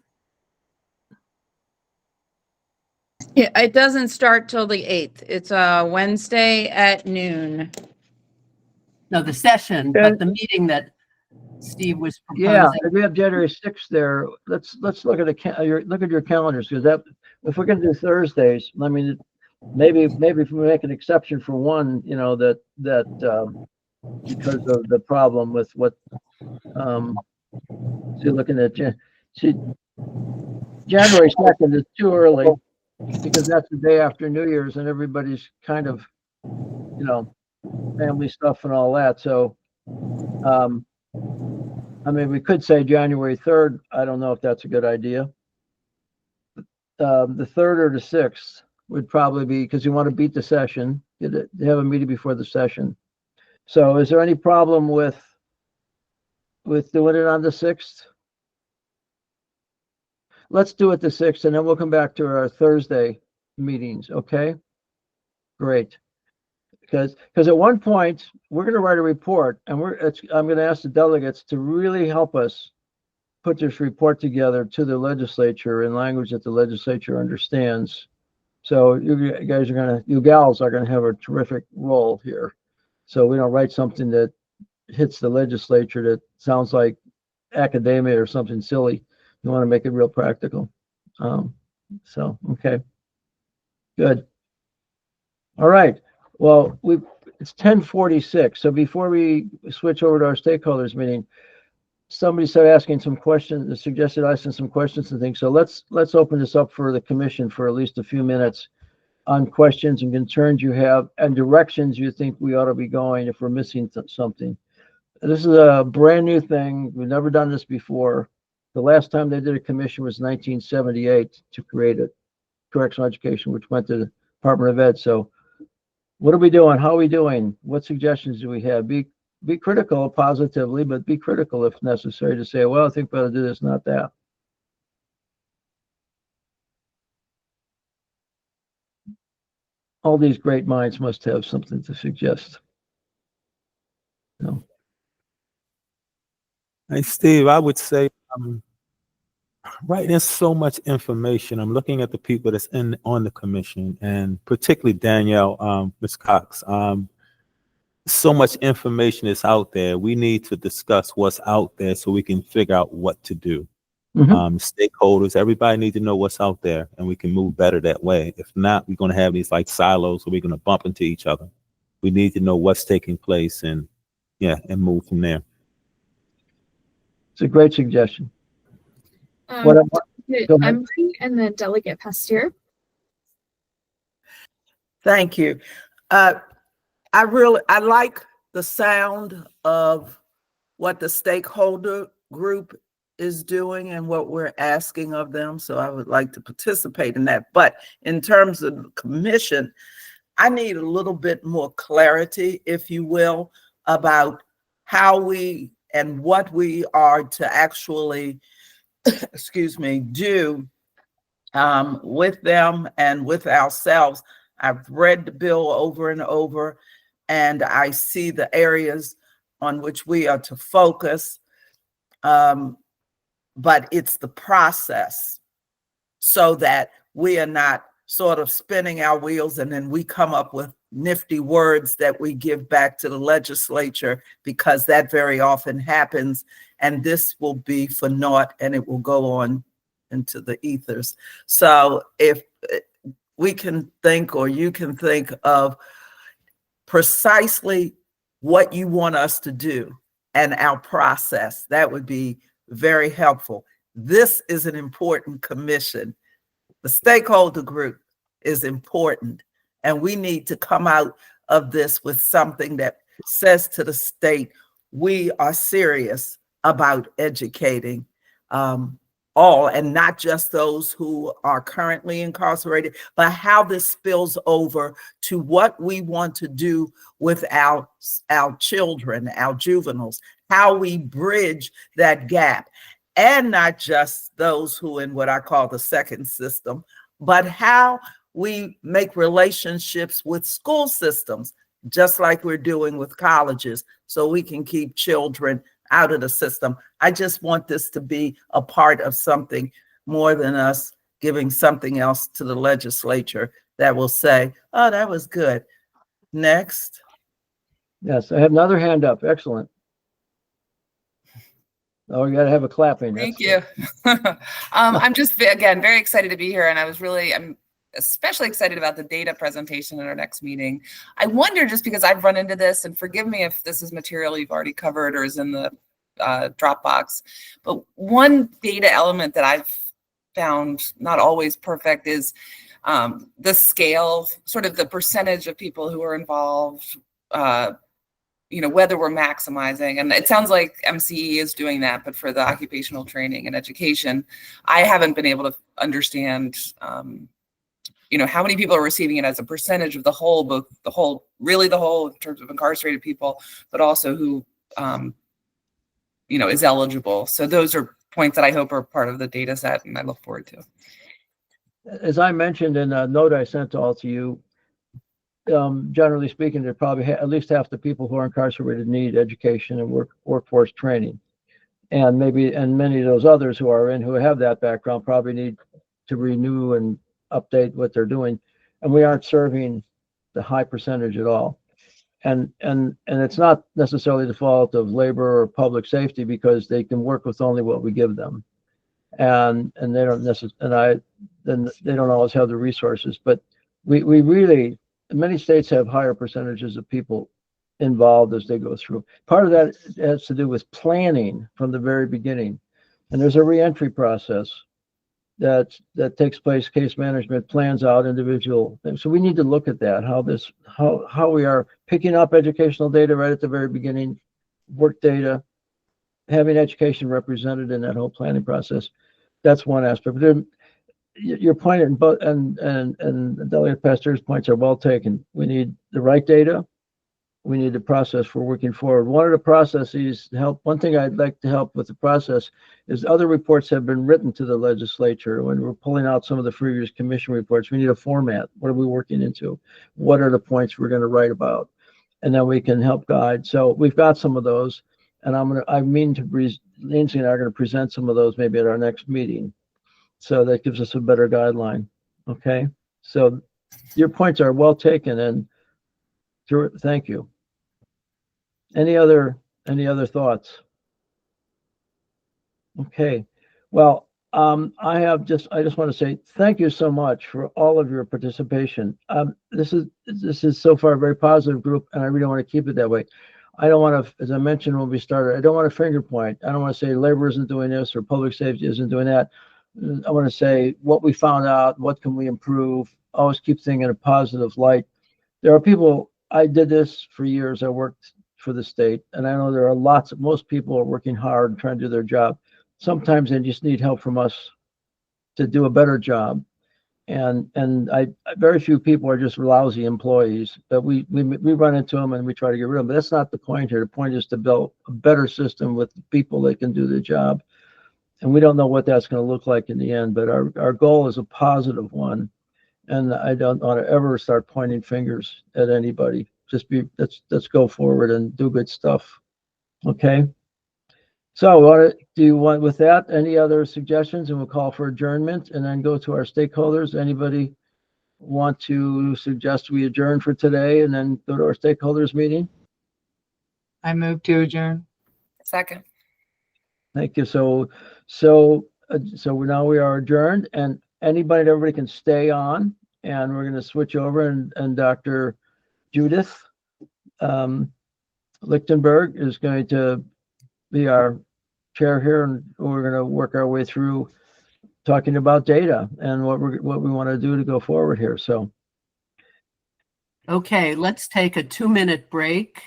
Yeah, it doesn't start till the 8th. It's a Wednesday at noon. No, the session, but the meeting that Steve was proposing. Yeah, if we have January 6th there, let's look at look at your calendars, because if we're going to do Thursdays, I mean, maybe if we make an exception for one, that because of the problem with what so looking at January 2nd is too early, because that's the day after New Year's and everybody's kind of family stuff and all that. So I mean, we could say January 3rd. I don't know if that's a good idea. The 3rd or the 6th would probably be, because you want to beat the session, have a meeting before the session. So is there any problem with doing it on the 6th? Let's do it the 6th, and then we'll come back to our Thursday meetings, okay? Great. Because at one point, we're going to write a report, and I'm going to ask the delegates to really help us put this report together to the legislature in language that the legislature understands. So you gals are going to have a terrific role here. So we don't write something that hits the legislature that sounds like academia or something silly. You want to make it real practical. So, okay. Good. All right. Well, it's 10:46. So before we switch over to our stakeholders meeting, somebody started asking some questions, suggested asking some questions and things. So let's open this up for the commission for at least a few minutes on questions and concerns you have and directions you think we ought to be going if we're missing something. This is a brand new thing. We've never done this before. The last time they did a commission was 1978 to create it, correctional education, which went to the Department of Ed. So what are we doing? How are we doing? What suggestions do we have? Be critical positively, but be critical if necessary to say, well, I think we ought to do this, not that. All these great minds must have something to suggest. No. Hey, Steve, I would say, right, there's so much information. I'm looking at the people that's on the commission, and particularly Danielle, Ms. Cox. So much information is out there. We need to discuss what's out there so we can figure out what to do. Stakeholders, everybody needs to know what's out there, and we can move better that way. If not, we're going to have these like silos where we're going to bump into each other. We need to know what's taking place and move from there. It's a great suggestion. I'm Marie and then Delegate Pasteur. Thank you. I like the sound of what the stakeholder group is doing and what we're asking of them. So I would like to participate in that. But in terms of the commission, I need a little bit more clarity, if you will, about how we and what we are to actually, do with them and with ourselves. I've read the bill over and over, and I see the areas on which we are to focus, but it's the process so that we are not sort of spinning our wheels and then we come up with nifty words that we give back to the legislature, because that very often happens, and this will be for naught and it will go on into the ethers. So if we can think, or you can think of precisely what you want us to do and our process, that would be very helpful. This is an important commission. The stakeholder group is important, and we need to come out of this with something that says to the state, we are serious about educating all, and not just those who are currently incarcerated, but how this spills over to what we want to do with our children, our juveniles, how we bridge that gap, and not just those who in what I call the second system, but how we make relationships with school systems, just like we're doing with colleges, so we can keep children out of the system. I just want this to be a part of something more than us giving something else to the legislature that will say, oh, that was good. Next. Yes, I have another hand up. Excellent. Oh, you got to have a clapping. Thank you. I'm just, again, very excited to be here. And I'm especially excited about the data presentation at our next meeting. I wonder, just because I've run into this, and forgive me if this is material you've already covered or is in the Dropbox, but one data element that I've found not always perfect is the scale, sort of the percentage of people who are involved, whether we're maximizing. And it sounds like MCE is doing that, but for the occupational training and education, I haven't been able to understand how many people are receiving it as a percentage of the whole, both the whole in terms of incarcerated people, but also who, is eligible. So those are points that I hope are part of the data set, and I look forward to. As I mentioned in a note I sent all to you, generally speaking, there probably at least half the people who are incarcerated need education and workforce training. And many of those others who have that background probably need to renew and update what they're doing, and we aren't serving the high percentage at all. And it's not necessarily the fault of labor or public safety, because they can work with only what we give them, and they don't necessarily, then they don't always have the resources. But we really, many states have higher percentages of people involved as they go through. Part of that has to do with planning from the very beginning, and there's a reentry process that takes place. Case management plans out individual things. So we need to look at that, how we are picking up educational data right at the very beginning, work data, having education represented in that whole planning process. That's one aspect. But then your point and Delegate Pasteur's points are well taken. We need the right data. We need the process for working forward. One of the processes to help, one thing I'd like to help with the process is other reports have been written to the legislature. When we're pulling out some of the previous commission reports, we need a format. What are we working into? What are the points we're going to write about? And then we can help guide. So we've got some of those, and Lindsay and I are going to present some of those maybe at our next meeting. So that gives us a better guideline. Okay. So your points are well taken, and thank you. Any other thoughts? Okay. Well, I just want to say thank you so much for all of your participation. This is so far a very positive group, and I really want to keep it that way. I don't want to, as I mentioned when we started, I don't want to finger point. I don't want to say labor isn't doing this or public safety isn't doing that. I want to say what we found out, what can we improve, always keep things in a positive light. There are people, I did this for years, I worked for the state, and I know there are most people are working hard trying to do their job. Sometimes they just need help from us to do a better job. And very few people are just lousy employees, but we run into them and we try to get rid of them. But that's not the point here. The point is to build a better system with people that can do the job. And we don't know what that's going to look like in the end, but our goal is a positive one. And I don't want to ever start pointing fingers at anybody. Let's go forward and do good stuff. Okay. So with that, any other suggestions? And we'll call for adjournment and then go to our stakeholders. Anybody want to suggest we adjourn for today and then go to our stakeholders meeting? I move to adjourn. Second. Thank you. So now we are adjourned, and everybody can stay on, and we're going to switch over, and Dr. Judith Lichtenberg is going to be our chair here, and we're going to work our way through talking about data and what we want to do to go forward here. So, Okay, let's take a 2-minute break.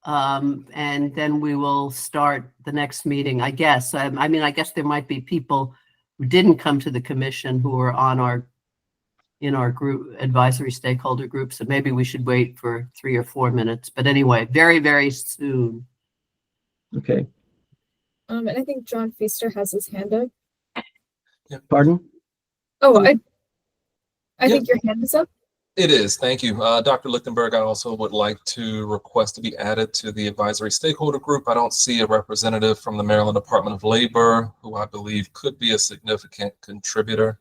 And then we will start the next meeting, I guess. I mean, I guess there might be people who didn't come to the commission who are in our group advisory stakeholder group. So maybe we should wait for 3 or 4 minutes. But anyway, very, very soon. Okay. And I think John Feaster has his hand up. Pardon? Oh, I think your hand is up. It is. Thank you. Dr. Lichtenberg, I also would like to request to be added to the advisory stakeholder group. I don't see a representative from the Maryland Department of Labor, who I believe could be a significant contributor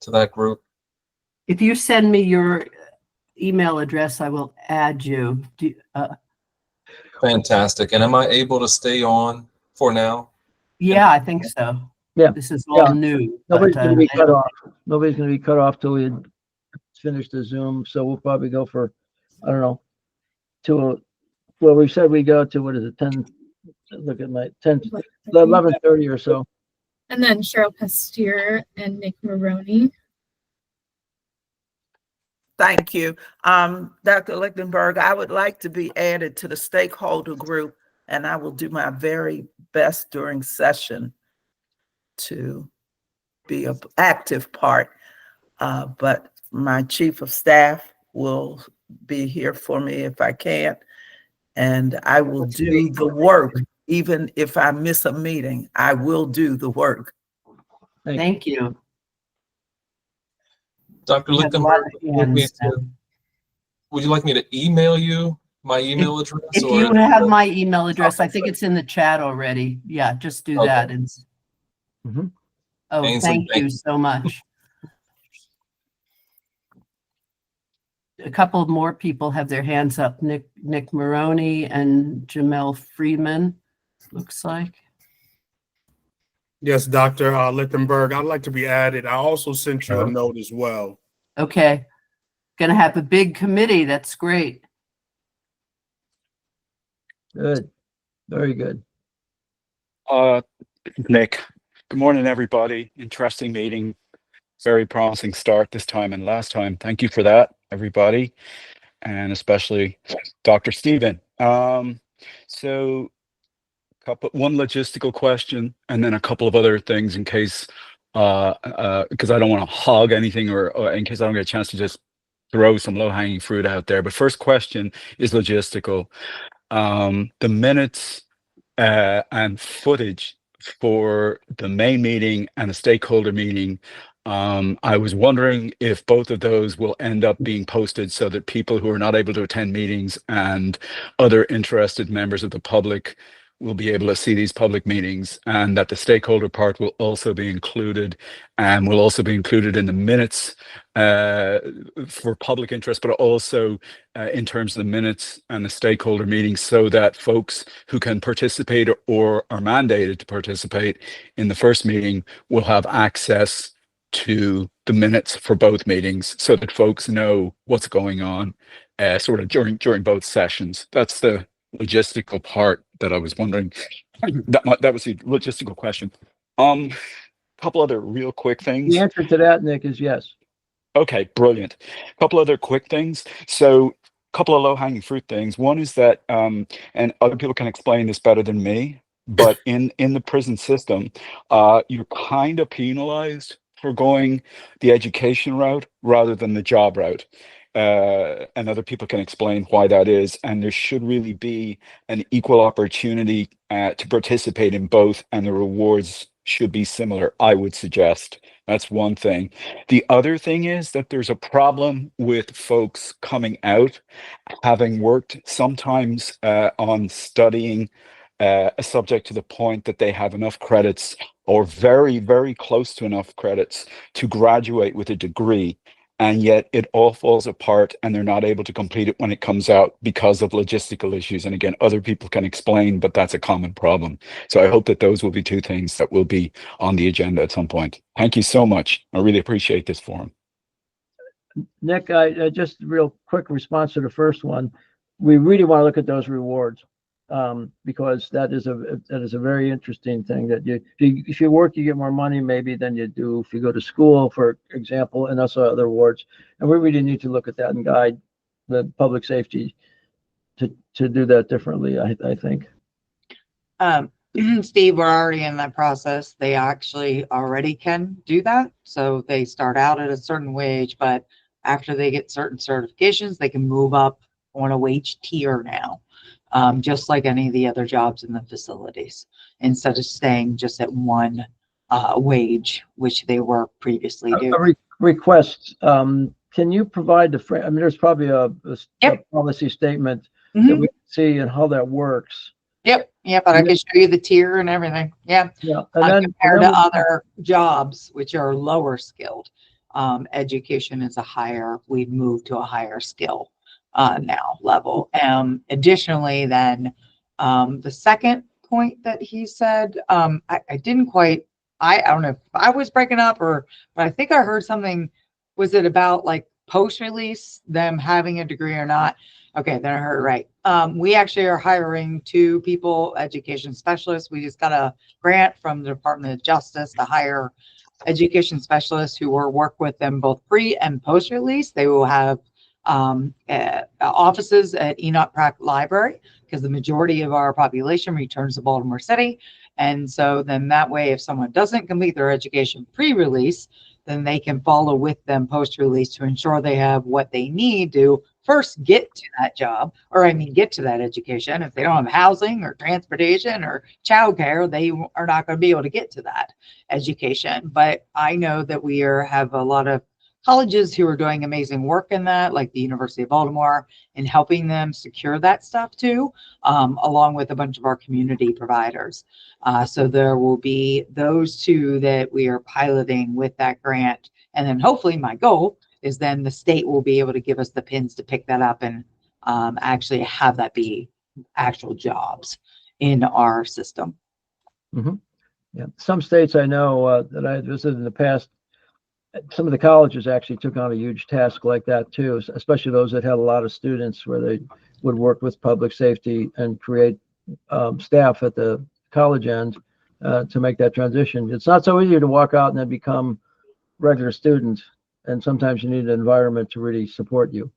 to that group. If you send me your email address, I will add you. Fantastic. And am I able to stay on for now? Yeah, I think so. Yeah. This is all new. Nobody's but, going to be cut off. Nobody's going to be cut off till we finish the Zoom. So we'll probably go for, I don't know, we said we go to, what is it, 10, look at my 10, 11:30 or so. And then Cheryl Pasteur and Nick Maroney. Thank you. Dr. Lichtenberg, I would like to be added to the stakeholder group, and I will do my very best during session to be an active part. But my chief of staff will be here for me if I can't, and I will do the work. Even if I miss a meeting, I will do the work. Thank you. Dr. Lichtenberg, would you like me to email you my email address? If you have my email address, I think it's in the chat already. Yeah, just do that. And oh, Ainsley, thank you so much. A couple more people have their hands up. Nick Maroney and Jamel Freeman, looks like. Yes, Dr. Lichtenberg, I'd like to be added. I also sent you a note as well. Okay. Gonna have a big committee. That's great. Good. Very good. Nick, good morning, everybody. Interesting meeting. Very promising start this time and last time. Thank you for that, everybody, and especially Dr. Stephen. So one logistical question and then a couple of other things in case because I don't want to hog anything or in case I don't get a chance to just throw some low-hanging fruit out there. But first question is logistical. The minutes and footage for the main meeting and the stakeholder meeting, I was wondering if both of those will end up being posted so that people who are not able to attend meetings and other interested members of the public will be able to see these public meetings, and that the stakeholder part will also be included and will also be included in the minutes for public interest, but also in terms of the minutes and the stakeholder meetings, so that folks who can participate or are mandated to participate in the first meeting will have access to the minutes for both meetings, so that folks know what's going on sort of during both sessions. That's the logistical part that I was wondering. That was the logistical question. Couple other real quick things. The answer to that, Nick, is yes. Okay, brilliant. Couple other quick things. So couple of low-hanging fruit things. One is that, and other people can explain this better than me, but in the prison system, you're kind of penalized for going the education route rather than the job route. And other people can explain why that is. And there should really be an equal opportunity to participate in both, and the rewards should be similar, I would suggest. That's one thing. The other thing is that there's a problem with folks coming out, having worked sometimes on studying a subject to the point that they have enough credits or very, very close to enough credits to graduate with a degree. And yet it all falls apart and they're not able to complete it when it comes out because of logistical issues. And again, other people can explain, but that's a common problem. So I hope that those will be two things that will be on the agenda at some point. Thank you so much. I really appreciate this forum. Nick, I just real quick response to the first one. We really want to look at those rewards because that is a very interesting thing. That if you work, you get more money maybe than you do if you go to school, for example, and also other awards. And we really need to look at that and guide the public safety to do that differently, I think. Steve, we're already in that process. They actually already can do that. So they start out at a certain wage, but after they get certain certifications, they can move up on a wage tier now. Just like any of the other jobs in the facilities, instead of staying just at one wage, which they were previously doing. Request, can you provide the, I mean, there's probably a policy statement that we can see and how that works. Yep, but I can show you the tier and everything. Yeah. And then compared to other jobs, which are lower skilled, education is a higher, we've moved to a higher skill now level. Additionally, then the second point that he said, I didn't quite, I don't know if I was breaking up but I think I heard something. Was it about like post-release, them having a degree or not? Okay, then I heard it right. We actually are hiring 2 people, education specialists. We just got a grant from the Department of Justice to hire education specialists who will work with them both pre and post-release. They will have offices at Enoch Pratt Library, because the majority of our population returns to Baltimore City. And so then that way, if someone doesn't complete their education pre-release, then they can follow with them post-release to ensure they have what they need to first get to that job, or get to that education. If they don't have housing or transportation or childcare, they are not going to be able to get to that education. But I know that we have a lot of colleges who are doing amazing work in that, like the University of Baltimore, in helping them secure that stuff too, along with a bunch of our community providers. So there will be those 2 that we are piloting with that grant. And then hopefully my goal is then the state will be able to give us the pins to pick that up and actually have that be actual jobs in our system. Yeah, some states I know that I visited in the past, some of the colleges actually took on a huge task like that too, especially those that had a lot of students, where they would work with public safety and create staff at the college end to make that transition. It's not so easy to walk out and then become regular students, and sometimes you need an environment to really support you.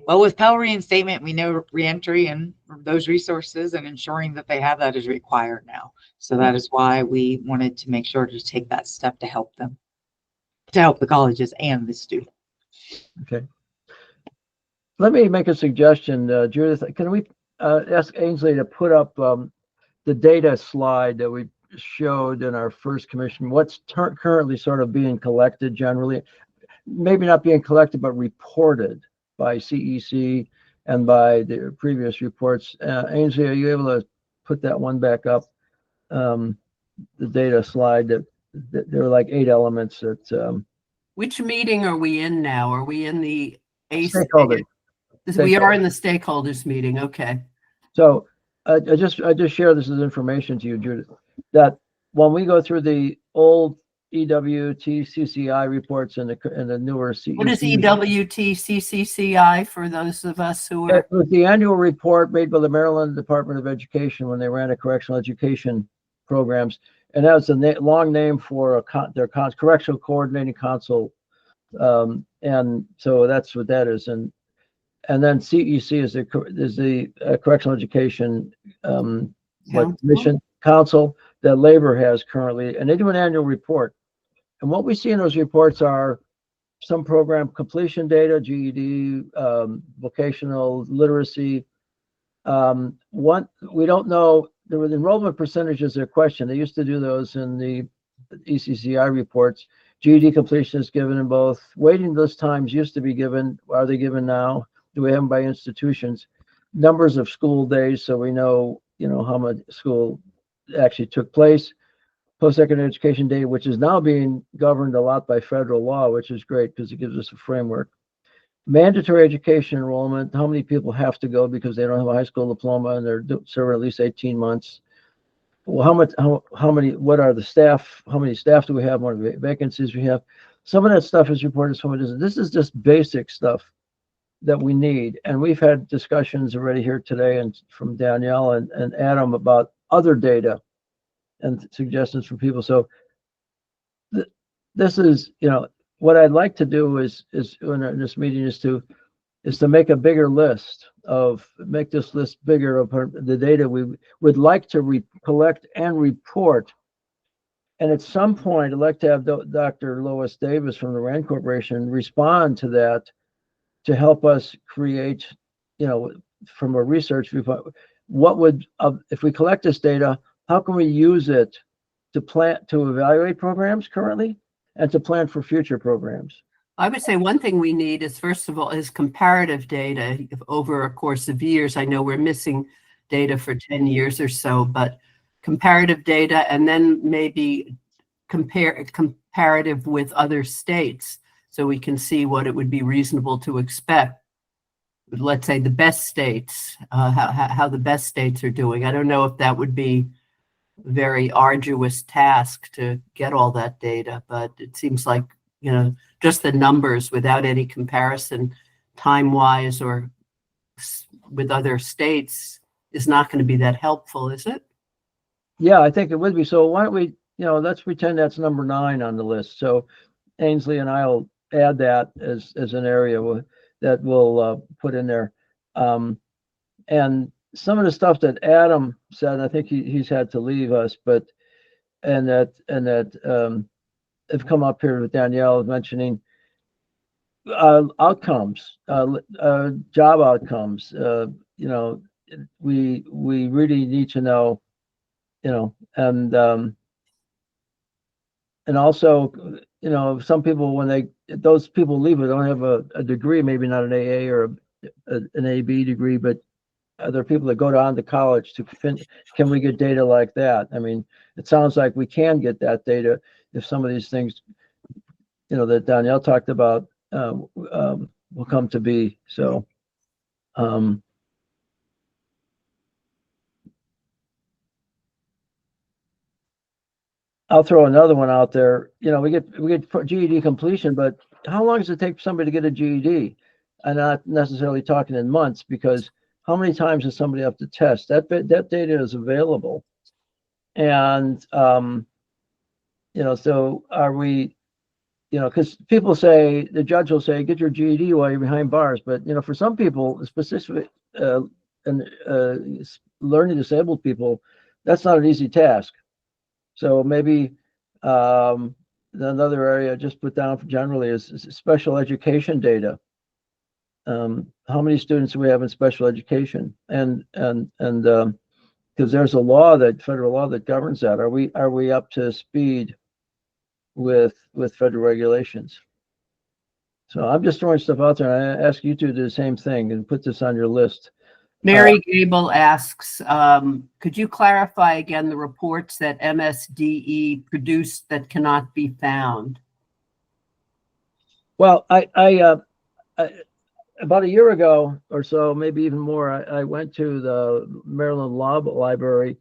Well, with Pell reinstatement, we know reentry and those resources and ensuring that they have that is required now. So that is why we wanted to make sure to take that step to help them, to help the colleges and the student. Okay. Let me make a suggestion, Judith. Can we ask Ainsley to put up the data slide that we showed in our first commission? What's currently sort of being collected generally, maybe not being collected, but reported by CEC and by the previous reports. Ainsley, are you able to put that one back up? The data slide that there are like 8 elements that. Which meeting are we in now? Are we in the Stakeholder. We are in the stakeholders meeting. Okay. So I just share this as information to you, Judith, that when we go through the old EWT-CCI reports and the newer CEC. What is EWT-CCCI for those of us who are? It was the annual report made by the Maryland Department of Education when they ran a correctional education programs. And that was a long name for their correctional coordinating council. And so that's what that is. And then CEC is the correctional education mission council that labor has currently, and they do an annual report. And what we see in those reports are some program completion data, GED, vocational literacy. We don't know, there were enrollment percentages are questioned. They used to do those in the ECCI reports. GED completion is given in both. Waiting list times used to be given. Are they given now? Do we have them by institutions? Numbers of school days, so we know, how much school actually took place. Post-secondary education day, which is now being governed a lot by federal law, which is great because it gives us a framework. Mandatory education enrollment, how many people have to go because they don't have a high school diploma and they're serving at least 18 months. Well, how many, what are the staff? How many staff do we have? What vacancies we have? Some of that stuff is reported, some of it isn't. This is just basic stuff that we need. And we've had discussions already here today and from Danielle and Adam about other data and suggestions from people. So this is, what I'd like to do is in this meeting is to make a bigger list make this list bigger of the data we would like to collect and report. And at some point, I'd like to have Dr. Lois Davis from the RAND Corporation respond to that to help us create, from a research viewpoint, what would, if we collect this data, how can we use it to evaluate programs currently and to plan for future programs? I would say one thing we need is, first of all, is comparative data over a course of years. I know we're missing data for 10 years or so, but comparative data, and then maybe comparative with other states so we can see what it would be reasonable to expect. Let's say the best states, how the best states are doing. I don't know if that would be a very arduous task to get all that data, but it seems like, just the numbers without any comparison time-wise or with other states is not going to be that helpful, is it? Yeah, I think it would be. So why don't we, let's pretend that's number 9 on the list. So Ainsley and I'll add that as an area that we'll put in there. And some of the stuff that Adam said, I think he's had to leave us, but and that have come up here with Danielle mentioning outcomes, job outcomes. We really need to know, and also, some people, when those people leave, they don't have a degree, maybe not an AA or an AB degree, but other people that go on to college can we get data like that? I mean, it sounds like we can get that data if some of these things, that Danielle talked about will come to be. So, I'll throw another one out there. We get GED completion, but how long does it take for somebody to get a GED? I'm not necessarily talking in months, because how many times does somebody have to test? That data is available. And, so are we, you know, because people say, the judge will say, get your GED while you're behind bars. But, you know, for some people, specifically, learning disabled people, that's not an easy task. So maybe another area I just put down generally is special education data. How many students do we have in special education? And because there's a law, that federal law that governs that. Are we up to speed with federal regulations? So I'm just throwing stuff out there, and I ask you to do the same thing and put this on your list. Mary Gable asks, could you clarify again the reports that MSDE produced that cannot be found? Well, I about a year ago or so, maybe even more, I went to the Maryland Law Library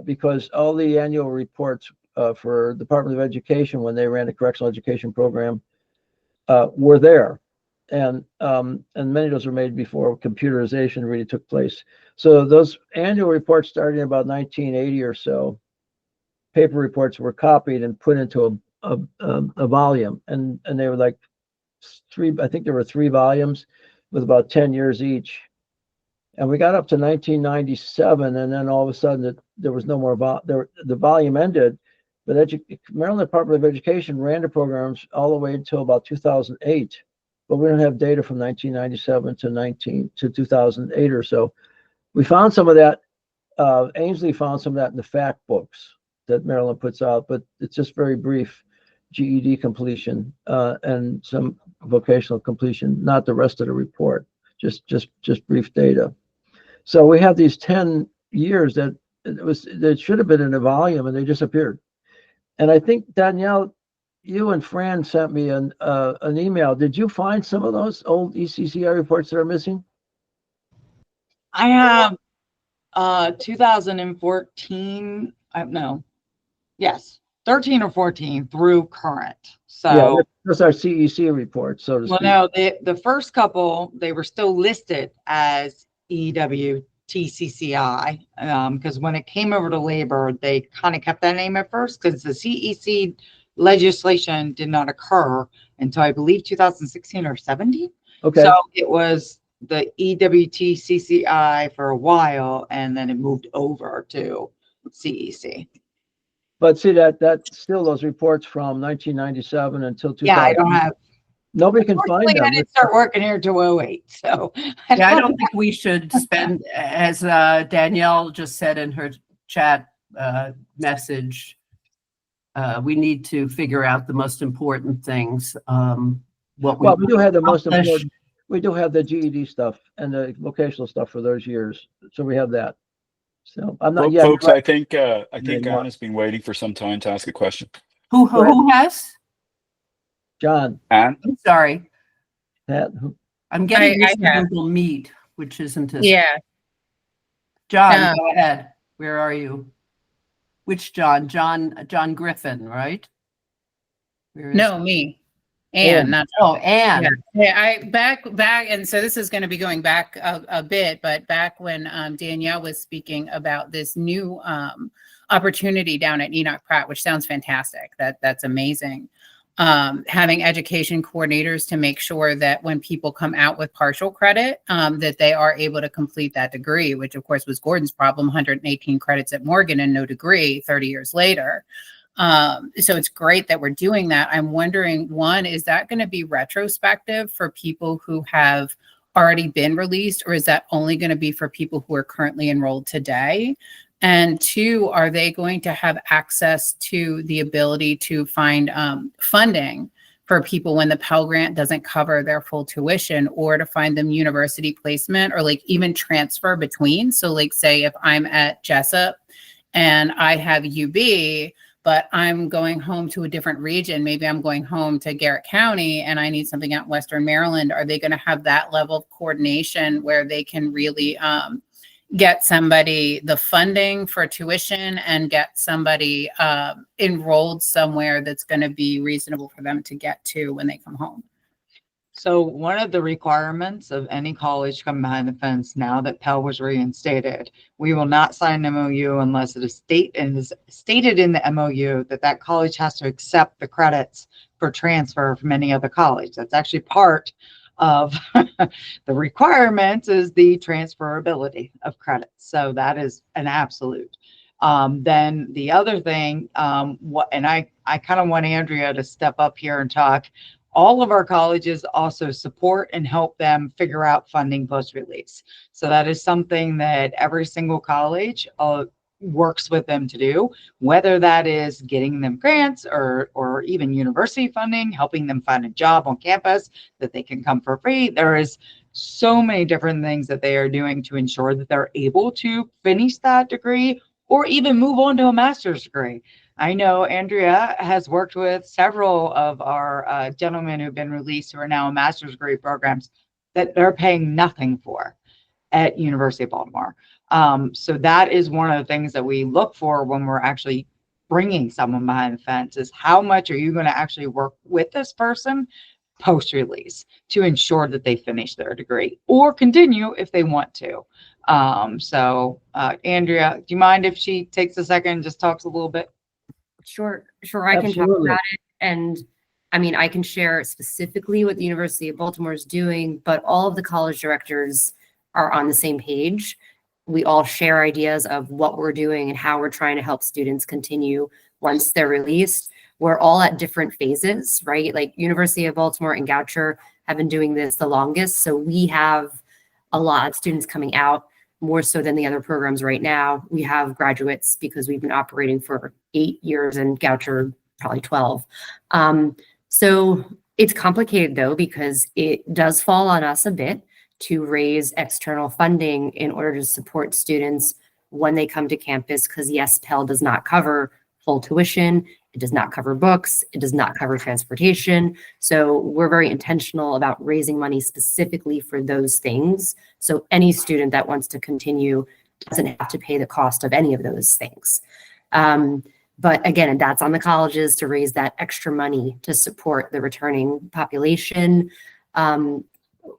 because all the annual reports for Department of Education, when they ran a correctional education program, were there. And many of those were made before computerization really took place. So those annual reports starting in about 1980 or so, paper reports were copied and put into a volume, and they were like I think there were 3 volumes with about 10 years each. And we got up to 1997, and then all of a sudden there was no more the volume ended. But Maryland Department of Education ran the programs all the way until about 2008. But we don't have data from 1997 to 2008 or so. We found some of that. Ainsley found some of that in the fact books that Maryland puts out, but it's just very brief GED completion and some vocational completion, not the rest of the report. Just brief data. So we have these 10 years that should have been in a volume, and they disappeared. And I think, Danielle, you and Fran sent me an email. Did you find some of those old ECCI reports that are missing? I have 2014, yes, 13 or 14 through current. So yeah, that's our CEC report, so to speak. Well, no, the first couple, they were still listed as EWTCCI because when it came over to labor, they kind of kept that name at first because the CEC legislation did not occur until I believe 2016 or 17. Okay. So it was the EWTCCI for a while, and then it moved over to CEC. But see that's still those reports from 1997 until 2000. Yeah, I don't have. Nobody can find them. I didn't start working here till 08, so. I don't think we should spend, as Danielle just said in her chat message, we need to figure out the most important things. We do have the most important. We do have the GED stuff and the vocational stuff for those years, so we have that. So I'm not yet. Folks, I think Anne has been waiting for some time to ask a question. Who has? John. Anne? I'm sorry. I'm getting this Google Meet, which isn't as. Yeah. John, go ahead. Where are you? Which John? John Griffin, right? No, me. Anne, not. Oh, Anne. Yeah, back, and so this is going to be going back a bit, but back when Danielle was speaking about this new opportunity down at Enoch Pratt, which sounds fantastic. That's amazing. Having education coordinators to make sure that when people come out with partial credit, that they are able to complete that degree, which of course was Gordon's problem, 118 credits at Morgan and no degree 30 years later. So it's great that we're doing that. I'm wondering, one, is that going to be retrospective for people who have already been released, or is that only going to be for people who are currently enrolled today? And two, are they going to have access to the ability to find funding for people when the Pell Grant doesn't cover their full tuition, or to find them university placement, or like even transfer between? So like say if I'm at Jessup and I have UB, but I'm going home to a different region, maybe I'm going home to Garrett County and I need something out in Western Maryland, are they going to have that level of coordination where they can really get somebody the funding for tuition and get somebody enrolled somewhere that's going to be reasonable for them to get to when they come home? So one of the requirements of any college coming behind the fence now that Pell was reinstated, we will not sign an MOU unless it is stated in the MOU that college has to accept the credits for transfer from any other college. That's actually part of the requirements is the transferability of credits. So that is an absolute. Then the other thing, and I kind of want Andrea to step up here and talk. All of our colleges also support and help them figure out funding post-release. So that is something that every single college works with them to do, whether that is getting them grants or even university funding, helping them find a job on campus that they can come for free. There is so many different things that they are doing to ensure that they're able to finish that degree or even move on to a master's degree. I know Andrea has worked with several of our gentlemen who've been released who are now in master's degree programs that they're paying nothing for at University of Baltimore. So that is one of the things that we look for when we're actually bringing someone behind the fence is how much are you going to actually work with this person post-release to ensure that they finish their degree or continue if they want to. Andrea, do you mind if she takes a second and just talks a little bit? Sure, I can talk Absolutely. about it. And I mean, I can share specifically what the University of Baltimore is doing, but all of the college directors are on the same page. We all share ideas of what we're doing and how we're trying to help students continue once they're released. We're all at different phases, right? Like University of Baltimore and Goucher have been doing this the longest. So we have a lot of students coming out, more so than the other programs right now. We have graduates because we've been operating for 8 years and Goucher probably 12. So it's complicated though, because it does fall on us a bit to raise external funding in order to support students when they come to campus, because yes, Pell does not cover full tuition. It does not cover books. It does not cover transportation. So we're very intentional about raising money specifically for those things. So any student that wants to continue doesn't have to pay the cost of any of those things. But again, that's on the colleges to raise that extra money to support the returning population.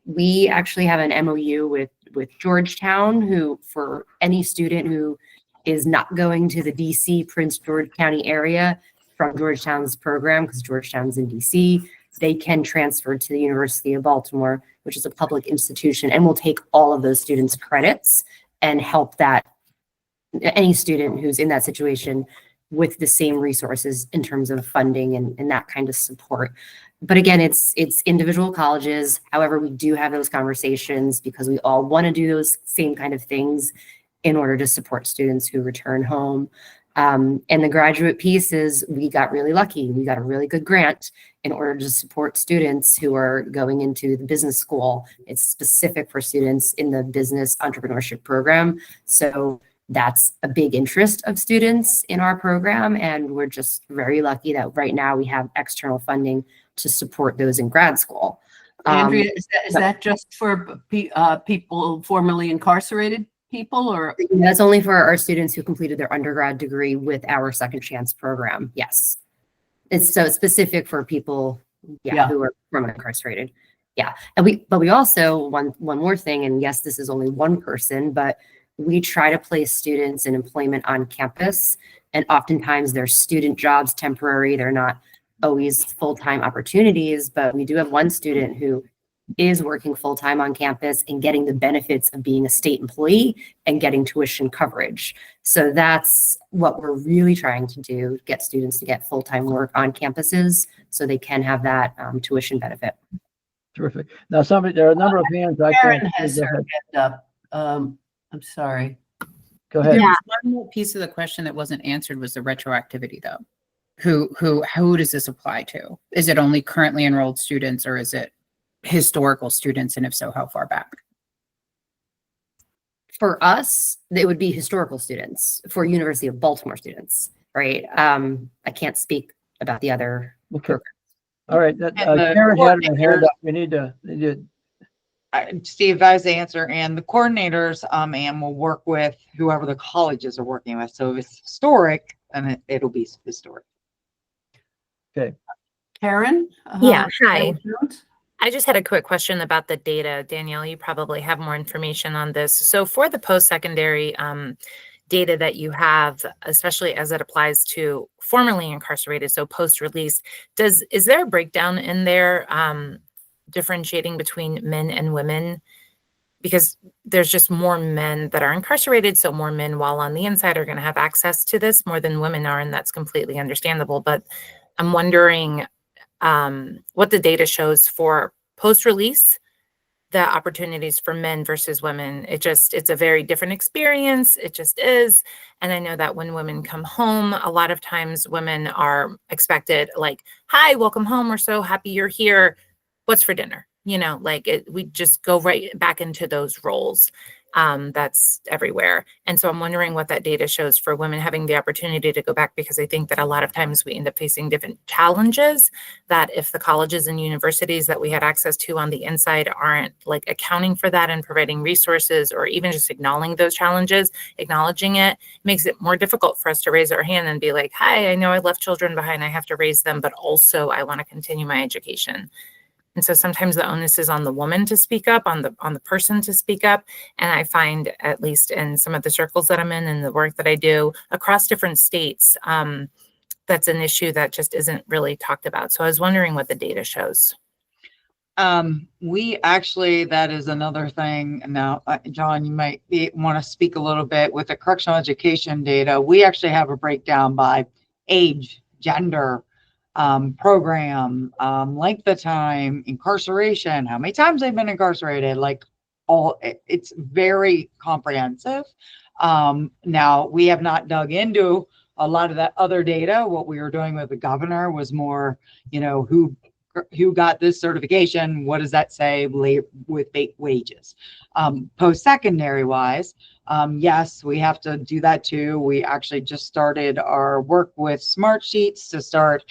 We actually have an MOU with Georgetown, who for any student who is not going to the DC Prince George County area from Georgetown's program, because Georgetown's in DC, they can transfer to the University of Baltimore, which is a public institution, and will take all of those students' credits and help that any student who's in that situation with the same resources in terms of funding and that kind of support. But again, it's individual colleges. However, we do have those conversations because we all want to do those same kind of things in order to support students who return home. And the graduate piece is we got really lucky. We got a really good grant in order to support students who are going into the business school. It's specific for students in the business entrepreneurship program. So that's a big interest of students in our program. And we're just very lucky that right now we have external funding to support those in grad school. Andrea, is that just for people formerly incarcerated people, or? That's only for our students who completed their undergrad degree with our Second Chance program. Yes. It's so specific for people who are formerly incarcerated. Yeah. And we also, one more thing, and yes, this is only one person, but we try to place students in employment on campus, and oftentimes they're student jobs, temporary. They're not always full-time opportunities, but we do have one student who is working full-time on campus and getting the benefits of being a state employee and getting tuition coverage. So that's what we're really trying to do, get students to get full-time work on campuses so they can have that tuition benefit. Terrific. Now, there are a number of hands. Karen has her hand up. I'm sorry. Go ahead. There was one more piece of the question that wasn't answered was the retroactivity though. Who does this apply to? Is it only currently enrolled students, or is it historical students? And if so, how far back? For us, it would be historical students. For University of Baltimore students, right? I can't speak about the other programs. All right. Karen had her hand up. We need to Steve has the answer, and the coordinators and will work with whoever the colleges are working with. So if it's historic, then it'll be historic. Okay. Karen? Yeah, hi. I just had a quick question about the data. Danielle, you probably have more information on this. So for the post-secondary data that you have, especially as it applies to formerly incarcerated, so post-release, is there a breakdown in there differentiating between men and women? Because there's just more men that are incarcerated, so more men while on the inside are going to have access to this more than women are, and that's completely understandable. But I'm wondering what the data shows for post-release, the opportunities for men versus women. It's a very different experience. It just is. And I know that when women come home, a lot of times women are expected like, hi, welcome home. We're so happy you're here. What's for dinner? We just go right back into those roles. That's everywhere. And so I'm wondering what that data shows for women having the opportunity to go back, because I think that a lot of times we end up facing different challenges that if the colleges and universities that we had access to on the inside aren't like accounting for that and providing resources, or even just acknowledging those challenges, acknowledging it makes it more difficult for us to raise our hand and be like, hi, I know I left children behind. I have to raise them, but also I want to continue my education. And so sometimes the onus is on the woman to speak up, on the person to speak up. And I find, at least in some of the circles that I'm in and the work that I do across different states, that's an issue that just isn't really talked about. So I was wondering what the data shows. We actually, that is another thing. Now, John, you might want to speak a little bit with the correctional education data. We actually have a breakdown by age, gender, program, length of time, incarceration, how many times they've been incarcerated, it's very comprehensive. Now, we have not dug into a lot of that other data. What we were doing with the governor was more, who got this certification, what does that say with wages? Post-secondary wise, yes, we have to do that too. We actually just started our work with Smartsheets to start,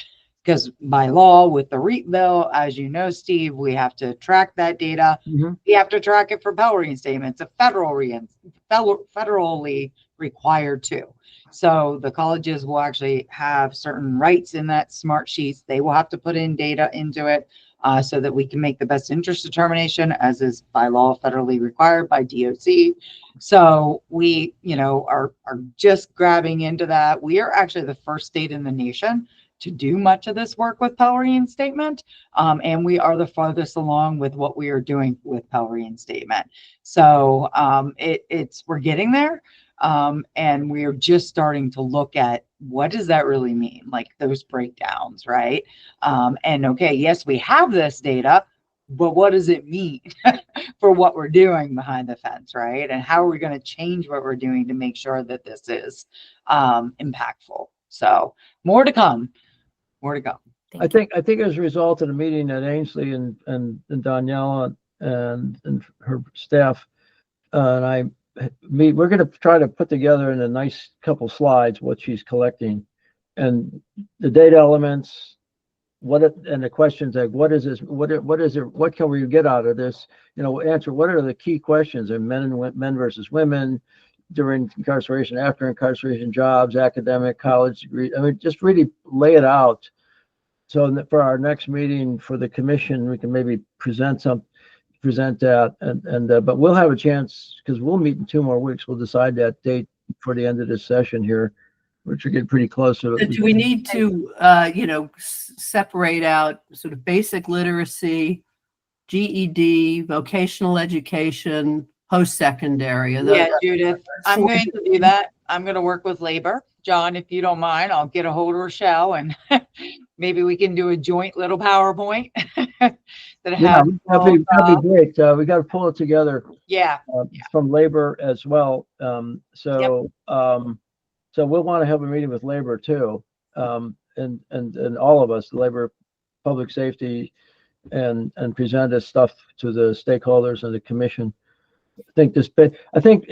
because by law with the REAP bill, as you know, Steve, we have to track that data. Mm-hmm. We have to track it for Pell reinstatement. It's a federally required too. So the colleges will actually have certain rights in that Smartsheets. They will have to put in data into it so that we can make the best interest determination, as is by law federally required by DOC. So we, are just grabbing into that. We are actually the first state in the nation to do much of this work with Pell reinstatement. And we are the farthest along with what we are doing with Pell reinstatement. So we're getting there. And we're just starting to look at what does that really mean? Like those breakdowns, right? And okay, yes, we have this data, but what does it mean for what we're doing behind the fence, right? And how are we going to change what we're doing to make sure that this is impactful? So more to come. More to go. I think as a result of the meeting that Ainsley and Danielle and her staff and I meet, we're going to try to put together in a nice couple slides what she's collecting and the data elements, and the questions like what is this, what is it, what can we get out of this? Answer what are the key questions, and men versus women, during incarceration, after incarceration, jobs, academic, college degree. I mean, just really lay it out. So for our next meeting for the commission, we can maybe present that, but we'll have a chance, because we'll meet in 2 more weeks. We'll decide that date for the end of this session here, which are getting pretty close to it. Do we need to, separate out sort of basic literacy, GED, vocational education, post-secondary? Yeah, Judith, I'm going to do that. I'm going to work with labor. John, if you don't mind, I'll get a hold of Rochelle and maybe we can do a joint little PowerPoint that'd be great. We got to pull it together. Yeah. From labor as well. So we'll want to have a meeting with labor too, and all of us, labor, public safety, and present this stuff to the stakeholders and the commission. I think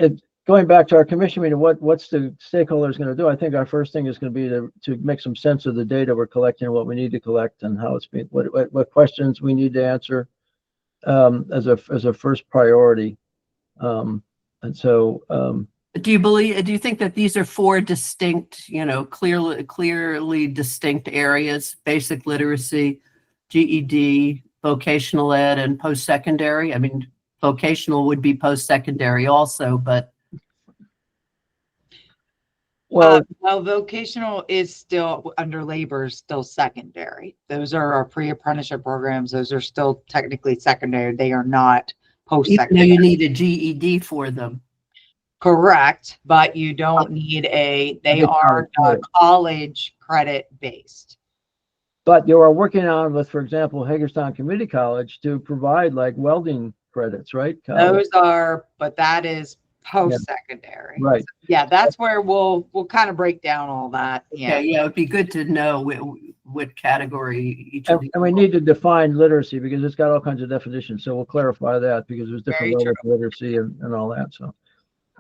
going back to our commission meeting, what's the stakeholders going to do? I think our first thing is going to be to make some sense of the data we're collecting, what we need to collect, and how it's being, what questions we need to answer as a first priority. Do you think that these are 4 distinct, clearly distinct areas: basic literacy, GED, vocational ed, and post-secondary? I mean, vocational would be post-secondary also, but Well, Well, vocational is still under labor, is still secondary. Those are our pre-apprenticeship programs. Those are still technically secondary. They are not Even though post-secondary. you need a GED for them. Correct, but you don't need they good are college credit. college credit based. But you are working on with, for example, Hagerstown Community College to provide like welding credits, right? Those are, but that is post-secondary. Right. Yeah, that's where we'll kind of break down all that. Yeah, yeah, it'd be good to know what category each of And, these. and we need to define literacy because it's got all kinds of definitions. So we'll clarify that because there's different Very levels of literacy and all that. So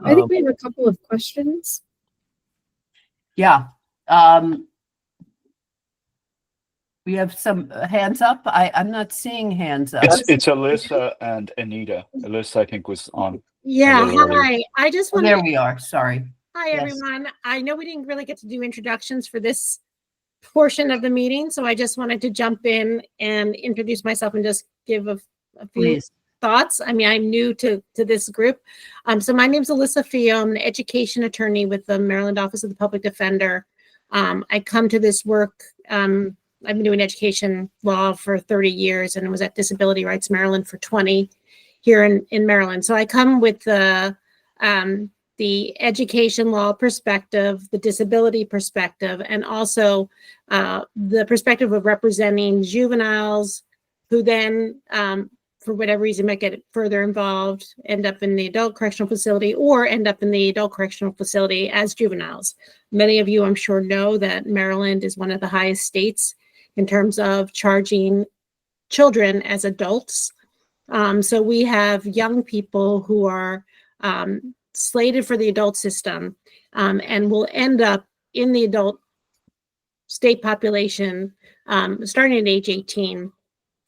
I think we have a couple of questions. Yeah. We have some hands up. I'm not seeing hands up. It's Alyssa and Anita. Alyssa, I think, was on. Yeah, a little earlier. hi. I just Oh, want there we are. Sorry. Hi, Yes. everyone. I know we didn't really get to do introductions for this portion of the meeting, so I just wanted to jump in and introduce myself and just give a few Please. thoughts. I mean, I'm new to this group. So my name's Alyssa Fio. I'm an education attorney with the Maryland Office of the Public Defender. I come to this work. I've been doing education law for 30 years and was at Disability Rights Maryland for 20 here in Maryland. So I come with the education law perspective, the disability perspective, and also the perspective of representing juveniles who then, for whatever reason, might get further involved, end up in the adult correctional facility or end up in the adult correctional facility as juveniles. Many of you, I'm sure, know that Maryland is one of the highest states in terms of charging children as adults. So we have young people who are slated for the adult system and will end up in the adult state population starting at age 18.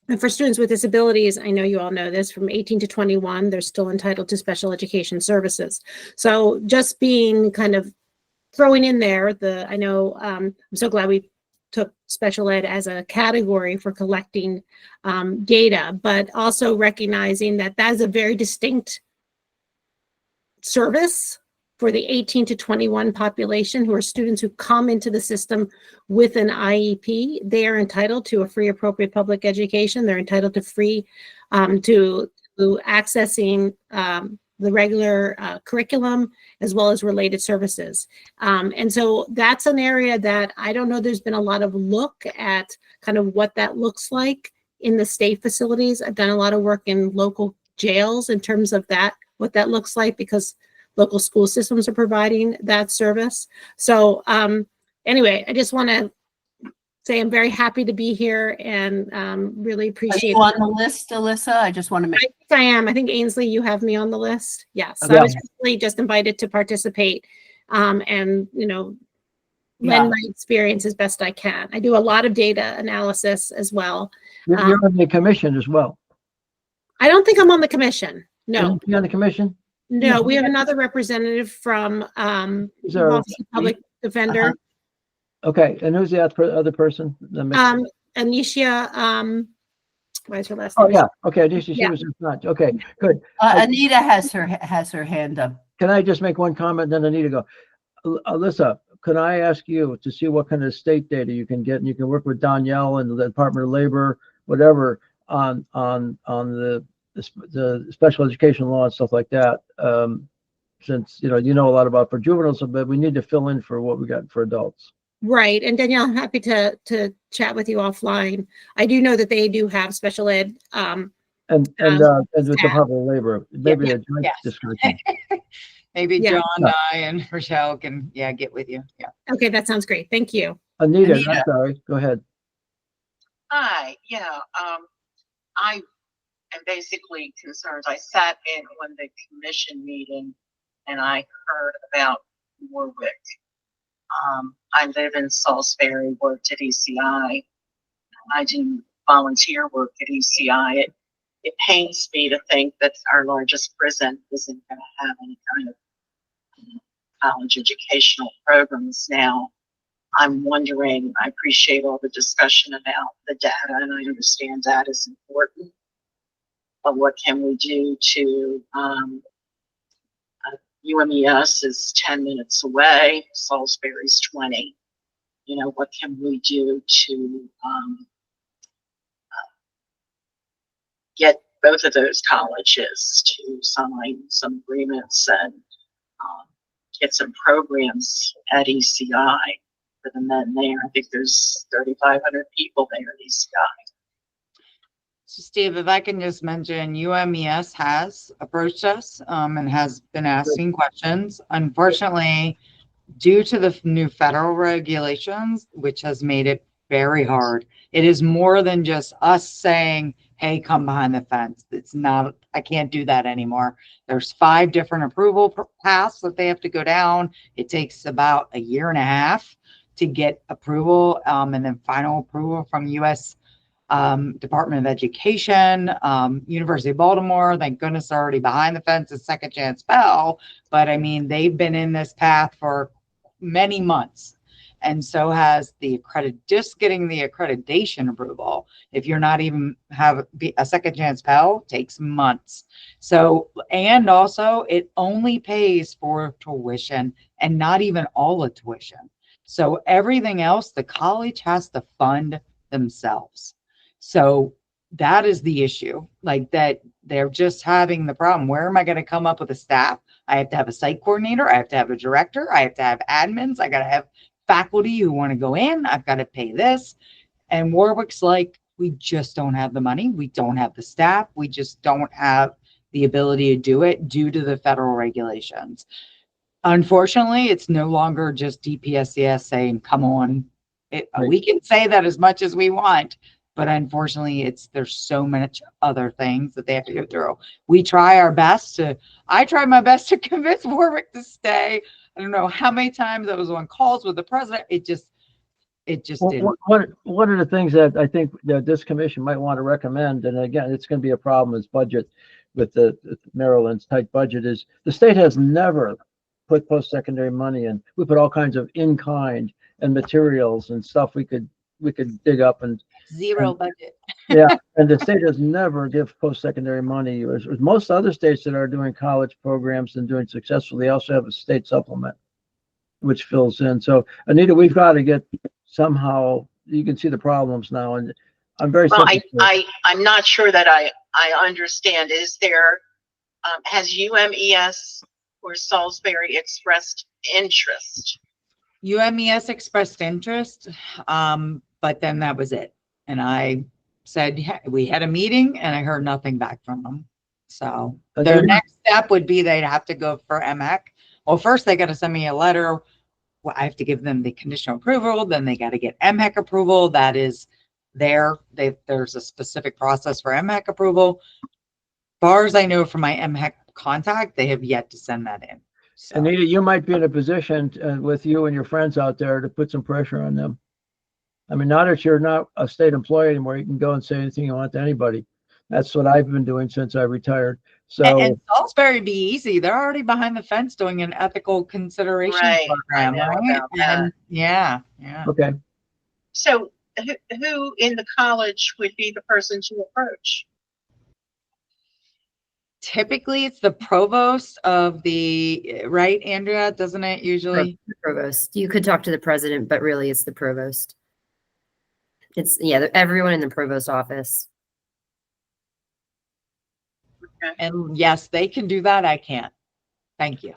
And for students with disabilities, I know you all know this, from 18 to 21, they're still entitled to special education services. So just being kind of throwing in there, I know I'm so glad we took special ed as a category for collecting data, but also recognizing that that is a very distinct service for the 18 to 21 population, who are students who come into the system with an IEP. They are entitled to a free appropriate public education. They're entitled to free to accessing the regular curriculum as well as related services. And so that's an area that I don't know there's been a lot of look at kind of what that looks like in the state facilities. I've done a lot of work in local jails in terms of that, what that looks like, because local school systems are providing that service. So anyway, I just want to say I'm very happy to be here and really Are appreciate. you on the list, Alyssa? I just want to make. I think I am. I think Ainsley, you have me on the list. Yes. So Okay. I was really just invited to participate and, lend my experience as best I can. I do a lot of data analysis as well. you're on the commission as well. I don't think I'm on the commission. No, You're on the commission? no, we have another representative from Is there a- Office of Public Defender. Okay, and who's the other person? Anisha, what is her last Oh, name? yeah, okay, Anisha, she Yeah. was just not, okay, good. Anita has her hand up. Can I just make one comment, then Anita go? Alyssa, can I ask you to see what kind of state data you can get, and you can work with Danielle and the Department of Labor, whatever, on the special education law and stuff like that? Since, you know a lot about for juveniles, but we need to fill in for what we got for adults. Right, and Danielle, I'm happy to chat with you offline. I do know that they do have special ed. And with the Department of Labor, maybe yeah, a joint yes. discussion. Maybe Yeah. John, I, and Rochelle can, get with you. Yeah. Okay, that sounds great. Thank you. Anita, I'm Anita. sorry, go ahead. Hi, I am basically concerned. I sat in on the commission meeting and I heard about Warwick. I live in Salisbury, worked at ECI. I do volunteer work at ECI. It pains me to think that our largest prison isn't going to have any kind of college educational programs now. I'm wondering, I appreciate all the discussion about the data, and I understand data is important, but what can we do to, UMES is 10 minutes away, Salisbury's 20. You know, what can we do to get both of those colleges to sign some agreements and get some programs at ECI for the men there? I think there's 3,500 people there at ECI. So Steve, if I can just mention, UMES has approached us and has been asking questions. Unfortunately, due to the new federal regulations, which has made it very hard, it is more than just us saying, hey, come behind the fence. It's not, I can't do that anymore. There's 5 different approval paths that they have to go down. It takes about a year and a half to get approval and then final approval from U.S. Department of Education, University of Baltimore. Thank goodness they're already behind the fence at Second Chance Pell. But I mean, they've been in this path for many months. And so has the just getting the accreditation approval. If you're not even have a Second Chance Pell, takes months. So, and also it only pays for tuition and not even all the tuition. So everything else, the college has to fund themselves. So that is the issue, like that they're just having the problem. Where am I going to come up with a staff? I have to have a site coordinator. I have to have a director. I have to have admins. I got to have faculty who want to go in. I've got to pay this. And Warwick's like, we just don't have the money. We don't have the staff. We just don't have the ability to do it due to the federal regulations. Unfortunately, it's no longer just DPSCS saying, come on. We can say that as much as we want, but unfortunately there's so much other things that they have to go through. We try our best I tried my best to convince Warwick to stay. I don't know how many times I was on calls with the president. It just didn't. One of the things that I think that this commission might want to recommend, and again, it's going to be a problem is budget with the Maryland's tight budget, is the state has never put post-secondary money in. We put all kinds of in-kind and materials and stuff we could dig up and zero budget. Yeah, and the state has never give post-secondary money. As most other states that are doing college programs and doing successfully, they also have a state supplement, which fills in. So Anita, we've got to get somehow, you can see the problems now, and I'm very I'm not sure that I understand. Is there has UMES or Salisbury expressed interest? UMES expressed interest, but then that was it. And I said, we had a meeting and I heard nothing back from them. So their next step would be they'd have to go for MEC. Well, first they got to send me a letter. Well, I have to give them the conditional approval. Then they got to get MEC approval. That is there's a specific process for MEC approval. As far as I know from my MEC contact, they have yet to send that in. So. Anita, you might be in a position with you and your friends out there to put some pressure on them. I mean, now that you're not a state employee anymore, you can go and say anything you want to anybody. That's what I've been doing since I retired. So and Salisbury be easy. They're already behind the fence doing an ethical consideration program, right? And yeah. Okay. So who in the college would be the person to approach? Typically, it's the provost of the, right, Andrea? Doesn't it usually? The provost. You could talk to the president, but really it's the provost. It's, everyone in the provost office. And yes, they can do that. I can't. Thank you.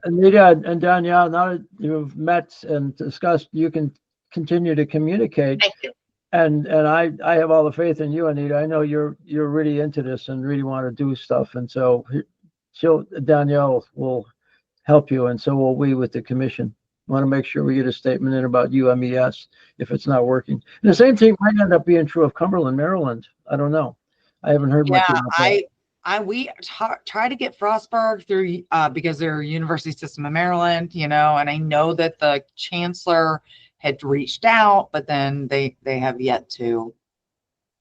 Anita and Danielle, now that you've met and discussed, you can continue to communicate. Thank you. And I have all the faith in you, Anita. I know you're really into this and really want to do stuff. And so Danielle will help you, and so will we with the commission. Want to make sure we get a statement in about UMES if it's not working. And the same thing might end up being true of Cumberland, Maryland. I don't know. I haven't heard much about that. We try to get Frostburg through because they're University System of Maryland, and I know that the chancellor had reached out, but then they have yet to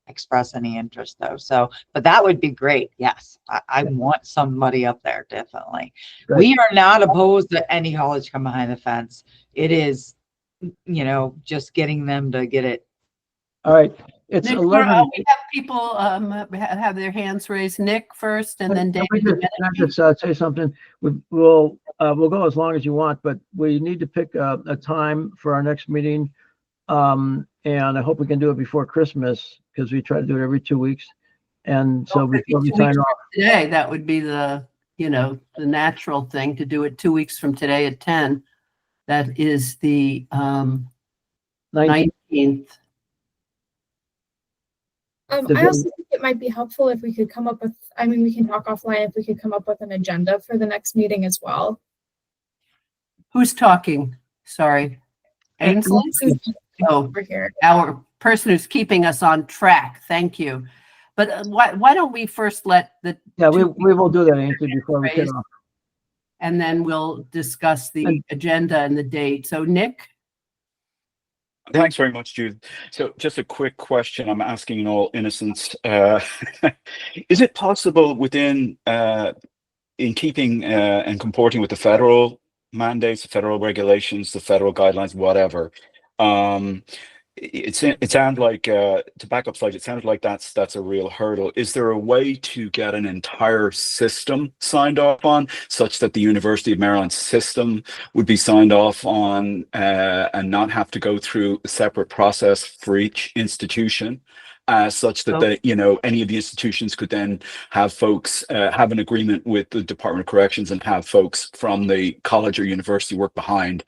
express any interest though. So, but that would be great. Yes. I want somebody up there. Definitely. Right. We are not opposed to any college come behind the fence. It is, just getting them to get it All right, it's Nick, 11. we have people have their hands raised. Nick first, and then Can we David. just- can I just say something? We'll go as long as you want, but we need to pick a time for our next meeting. And I hope we can do it before Christmas because we try to do it every 2 weeks. And so before we 2 sign weeks off, from today, that would be the the natural thing to do it 2 weeks from today at 10. That is the 19th. I also think it might be helpful if we could come up with, I mean, we can talk offline if we could come up with an agenda for the next meeting as well. Who's talking? Sorry. Ainsley? Oh, over here. Our person who's keeping us on track. Thank you. But why don't we first let the yeah, we will do that, Ainsley, before we get off. and then we'll discuss the agenda and the date. So Nick? Thanks very much, Jude. So just a quick question I'm asking in all innocence. Is it possible within, in keeping and comporting with the federal mandates, the federal regulations, the federal guidelines, whatever, it sounds like, to back up slightly, it sounds like that's a real hurdle. Is there a way to get an entire system signed off on, such that the University of Maryland system would be signed off on and not have to go through a separate process for each institution? Such that any of the institutions could then have folks have an agreement with the Department of Corrections and have folks from the college or university work behind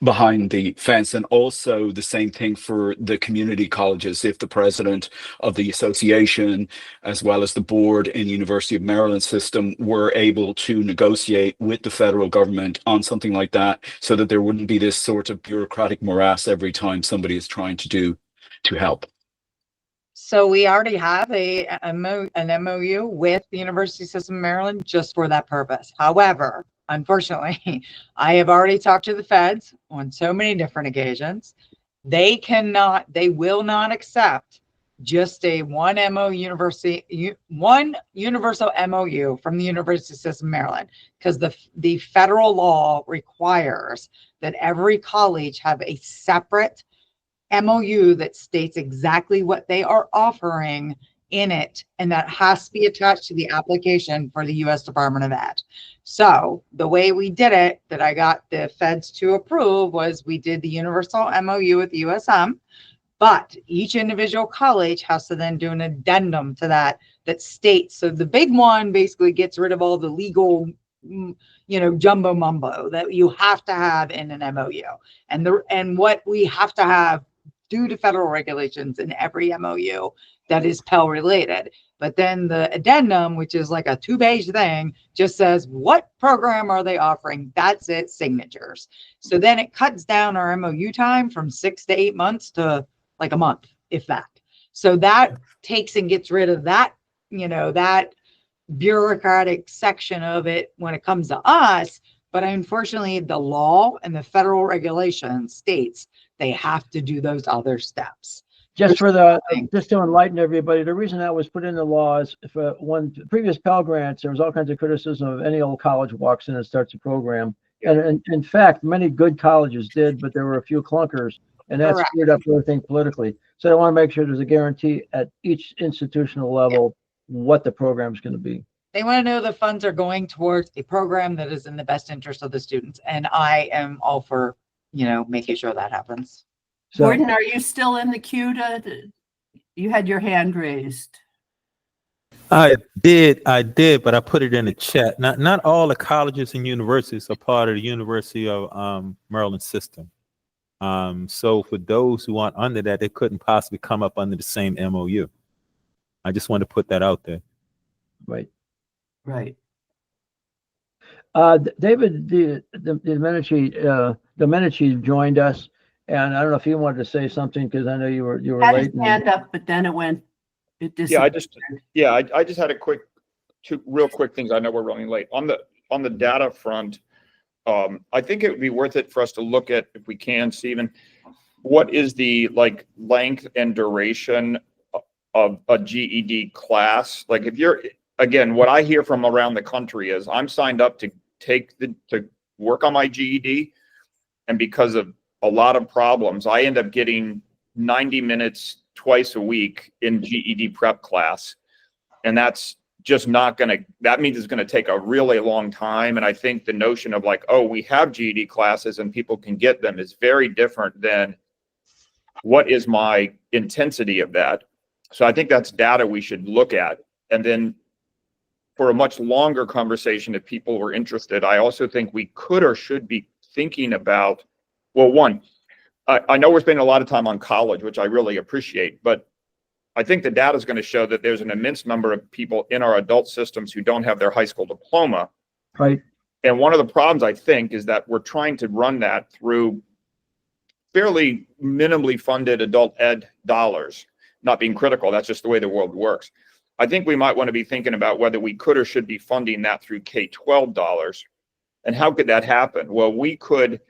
the fence. And also the same thing for the community colleges. If the president of the association, as well as the board in the University of Maryland system, were able to negotiate with the federal government on something like that, so that there wouldn't be this sort of bureaucratic morass every time somebody is trying to help. So we already have an MOU with the University System of Maryland just for that purpose. However, unfortunately, I have already talked to the feds on so many different occasions. They will not accept just one universal MOU from the University System of Maryland, because the federal law requires that every college have a separate MOU that states exactly what they are offering in it, and that has to be attached to the application for the U.S. Department of Ed. So the way we did it, that I got the feds to approve, was we did the universal MOU with the USM, but each individual college has to then do an addendum to that states. So the big one basically gets rid of all the legal jumbo mumbo that you have to have in an MOU, and what we have to have due to federal regulations in every MOU that is Pell related. But then the addendum, which is like a 2-page thing, just says what program are they offering. That's it, signatures. So then it cuts down our MOU time from 6 to 8 months to like a month, if that. So that takes and gets rid of that, that bureaucratic section of it when it comes to us. But unfortunately, the law and the federal regulation states they have to do those other steps. Just to enlighten everybody, the reason that was put in the law is when previous Pell Grants, there was all kinds of criticism of any old college walks in and starts a program. And in fact, many good colleges did, but there were a few clunkers, and that screwed up everything politically. So I want to make sure there's a guarantee at each institutional level what the program is going to be. They want to know the funds are going towards a program that is in the best interest of the students. And I am all for, making sure that happens. So, Gordon, are you still in the queue you had your hand raised? I did, but I put it in the chat. Not all the colleges and universities are part of the University of Maryland system. So for those who aren't under that, they couldn't possibly come up under the same MOU. I just wanted to put that out there. Right. David Domenici joined us, and I don't know if you wanted to say something, because I know you were Had late. his hand up, but then it disappeared. I just had two real quick things. I know we're running late on the data front. I think it would be worth it for us to look at, if we can, Stephen, what is the length and duration of a GED class? Like, if you're, again, what I hear from around the country is I'm signed up to work on my GED, and because of a lot of problems, I end up getting 90 minutes, twice a week in GED prep class. And that's just not going to, that means it's going to take a really long time. And I think the notion of like, oh, we have GED classes and people can get them is very different than what is my intensity of that. So I think that's data we should look at. And then for a much longer conversation, if people were interested, I also think we could or should be thinking about, well, one, I know we're spending a lot of time on college, which I really appreciate, but I think the data is going to show that there's an immense number of people in our adult systems who don't have their high school diploma. Right. And one of the problems, I think, is that we're trying to run that through fairly minimally funded adult ed dollars. Not being critical, that's just the way the world works. I think we might want to be thinking about whether we could or should be funding that through K-12 dollars. And how could that happen? Well, we could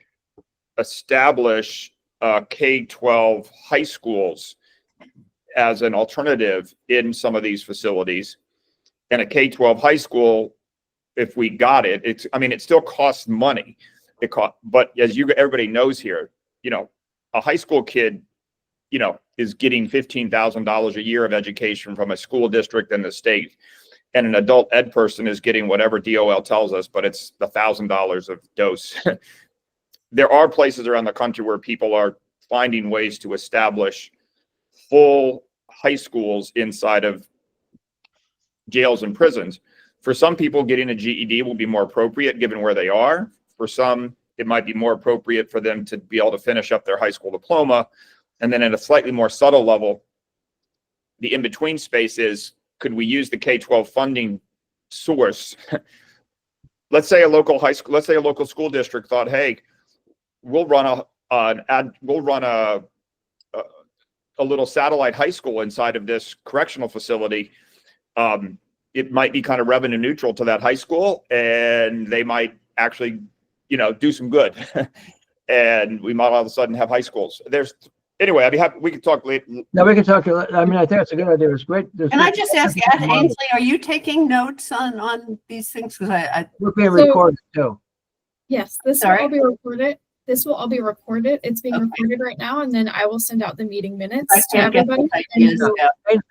establish K-12 high schools as an alternative in some of these facilities. And a K-12 high school, if we got it, it still costs money. But as everybody knows here, a high school kid, is getting $15,000 a year of education from a school district and the state. And an adult ed person is getting whatever DOL tells us, but it's $1,000 of dose. There are places around the country where people are finding ways to establish full high schools inside of jails and prisons. For some people, getting a GED will be more appropriate given where they are. For some, it might be more appropriate for them to be able to finish up their high school diploma. And then at a slightly more subtle level, the in-between space is, could we use the K-12 funding source? Let's say a local school district thought, hey, we'll run a little satellite high school inside of this correctional facility. It might be kind of revenue neutral to that high school, and they might actually, do some good. And we might all of a sudden have high schools. Anyway, I'd be happy. We can talk later. No, we can talk. I think that's a good idea. It's great. Can I just ask, Ainsley, are you taking notes on these things? Because we're being recorded too. Yes, this will all be recorded. This will all be recorded. It's being recorded right now, and then I will send out the meeting minutes to everybody.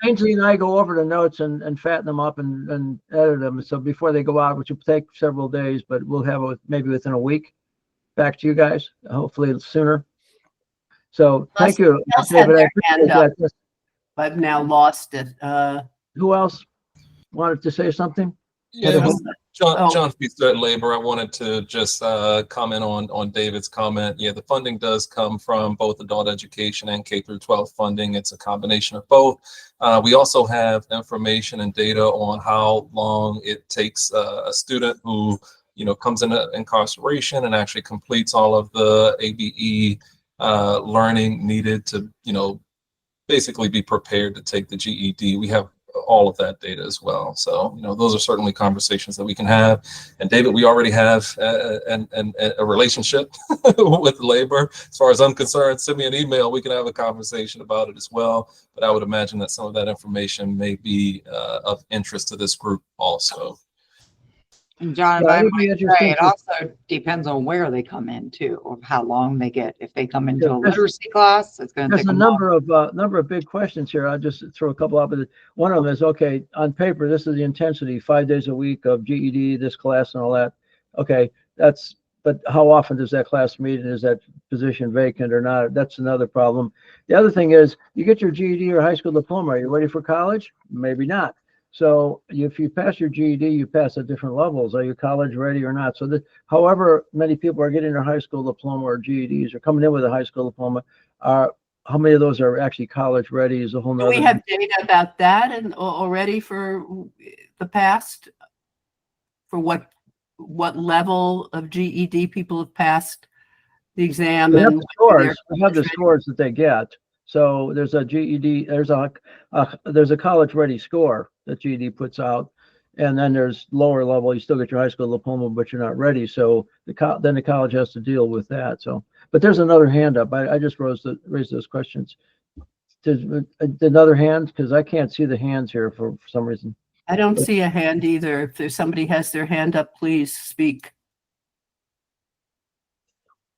Ainsley and I go over the notes and fatten them up and edit them. So before they go out, which will take several days, but we'll have it maybe within a week. Back to you guys, hopefully sooner. So thank you, David. I appreciate that. I've now lost it. Who else wanted to say something? Yeah, John Feaster at Labor. I wanted to just comment on David's comment. Yeah, the funding does come from both adult education and K through 12 funding. It's a combination of both. We also have information and data on how long it takes a student who comes into incarceration and actually completes all of the ABE learning needed to basically be prepared to take the GED. We have all of that data as well. So those are certainly conversations that we can have. And David, we already have a relationship with Labor. As far as I'm concerned, send me an email. We can have a conversation about it as well. But I would imagine that some of that information may be of interest to this group also. And John, Yeah, I it'd be might say interesting it to- also depends on where they come into or how long they get. If they come into a literacy class, it's going to There's take a them number of big questions here. I'll just throw a couple up. One of them is, okay, on paper, this is the intensity, 5 days a week of GED, this class and all that. Okay, but how often does that class meet, and is that position vacant or not? That's another problem. The other thing is, you get your GED or high school diploma. Are you ready for college? Maybe not. So if you pass your GED, you pass at different levels. Are you college ready or not? So however many people are getting their high school diploma or GEDs or coming in with a high school diploma, how many of those are actually college ready is a whole Do nother. we have data about that and already for the past? For what level of GED people have passed the exam? We have and the scores. they're We have the ready? scores that they get. So there's a GED, there's a college ready score that GED puts out, and then there's lower level. You still get your high school diploma, but you're not ready. So then the college has to deal with that. So, but there's another hand up. I just raised those questions. There's another hand because I can't see the hands here for some reason. I don't see a hand either. If there's somebody has their hand up, please speak.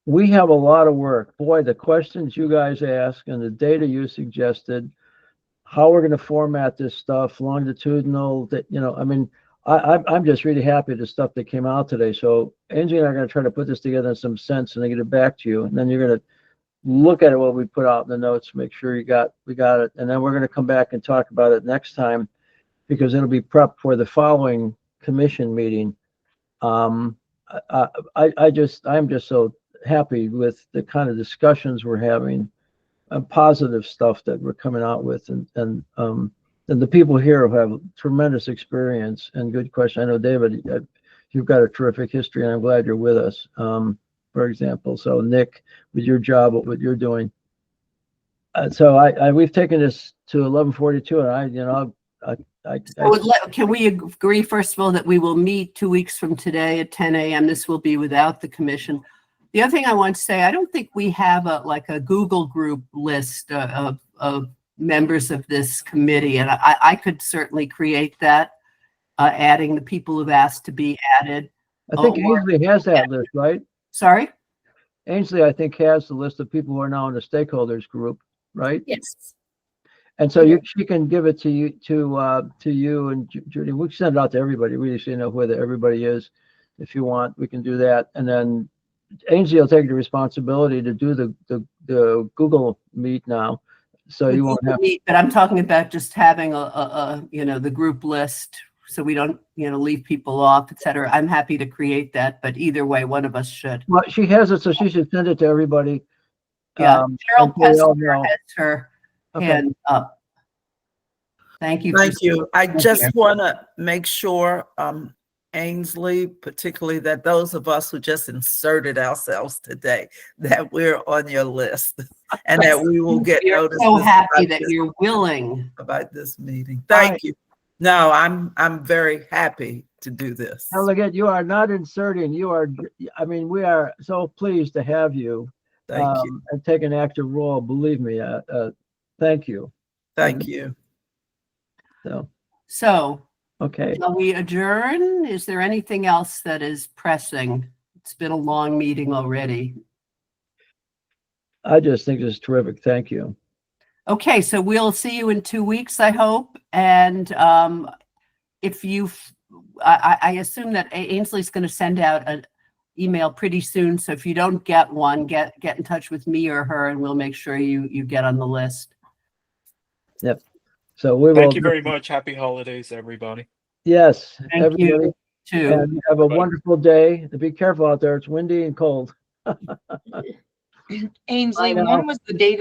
We have a lot of work. Boy, the questions you guys ask and the data you suggested how we're going to format this stuff, longitudinal, that, you know, I mean, I'm just really happy with the stuff that came out today. So Angie and I are going to try to put this together in some sense and then get it back to you. And then you're going to look at it, what we put out in the notes, make sure we got it. And then we're going to come back and talk about it next time, because it'll be prep for the following commission meeting. I'm just so happy with the kind of discussions we're having, positive stuff that we're coming out with, and the people here who have tremendous experience and good questions. I know, David, you've got a terrific history, and I'm glad you're with us. For example, so Nick, with your job, what you're doing. So we've taken this to 11:42, and Can we agree, first of all, that we will meet 2 weeks from today at 10 a.m.? This will be without the commission. The other thing I want to say, I don't think we have a Google group list of members of this committee, and I could certainly create that, adding the people who've asked to be added. I think Ainsley has that list, right? Sorry? Ainsley, I think, has the list of people who are now in the stakeholders group, right? Yes. And so she can give it to you, to you and Judy. We can send it out to everybody, really, so you know who everybody is. If you want, we can do that. And then Ainsley will take the responsibility to do the Google Meet now. So you won't have. But I'm talking about just having the group list, so we don't, leave people off, et cetera. I'm happy to create that, but either way, one of us should. Well, she has it, so she should send it to everybody. Yeah, Cheryl and they all Pester know. has her Okay. hand up. Thank you. Thank you. I just you. want to make sure, Ainsley, particularly, that those of us who just inserted ourselves today, that we're on your list and that we will get We're notices so happy about that this- you're willing. about this meeting. Thank you. No, I'm very happy to do this. Now, look at, you are not inserting, you are, I mean, we are so pleased to have you. Thank you. And take an active role, believe me. Thank you. Thank you. So, okay. shall we adjourn? Is there anything else that is pressing? It's been a long meeting already. I just think this is terrific. Thank you. Okay, so we'll see you in 2 weeks, I hope. And if I assume that Ainsley's going to send out an email pretty soon. So if you don't get one, get in touch with me or her, and we'll make sure you get on the list. Yep. So we will. Thank you very much. Happy holidays, everybody. Yes. Thank everybody. you too. And have a wonderful day. Be careful out there. It's windy and cold. Ainsley, I know. when was the date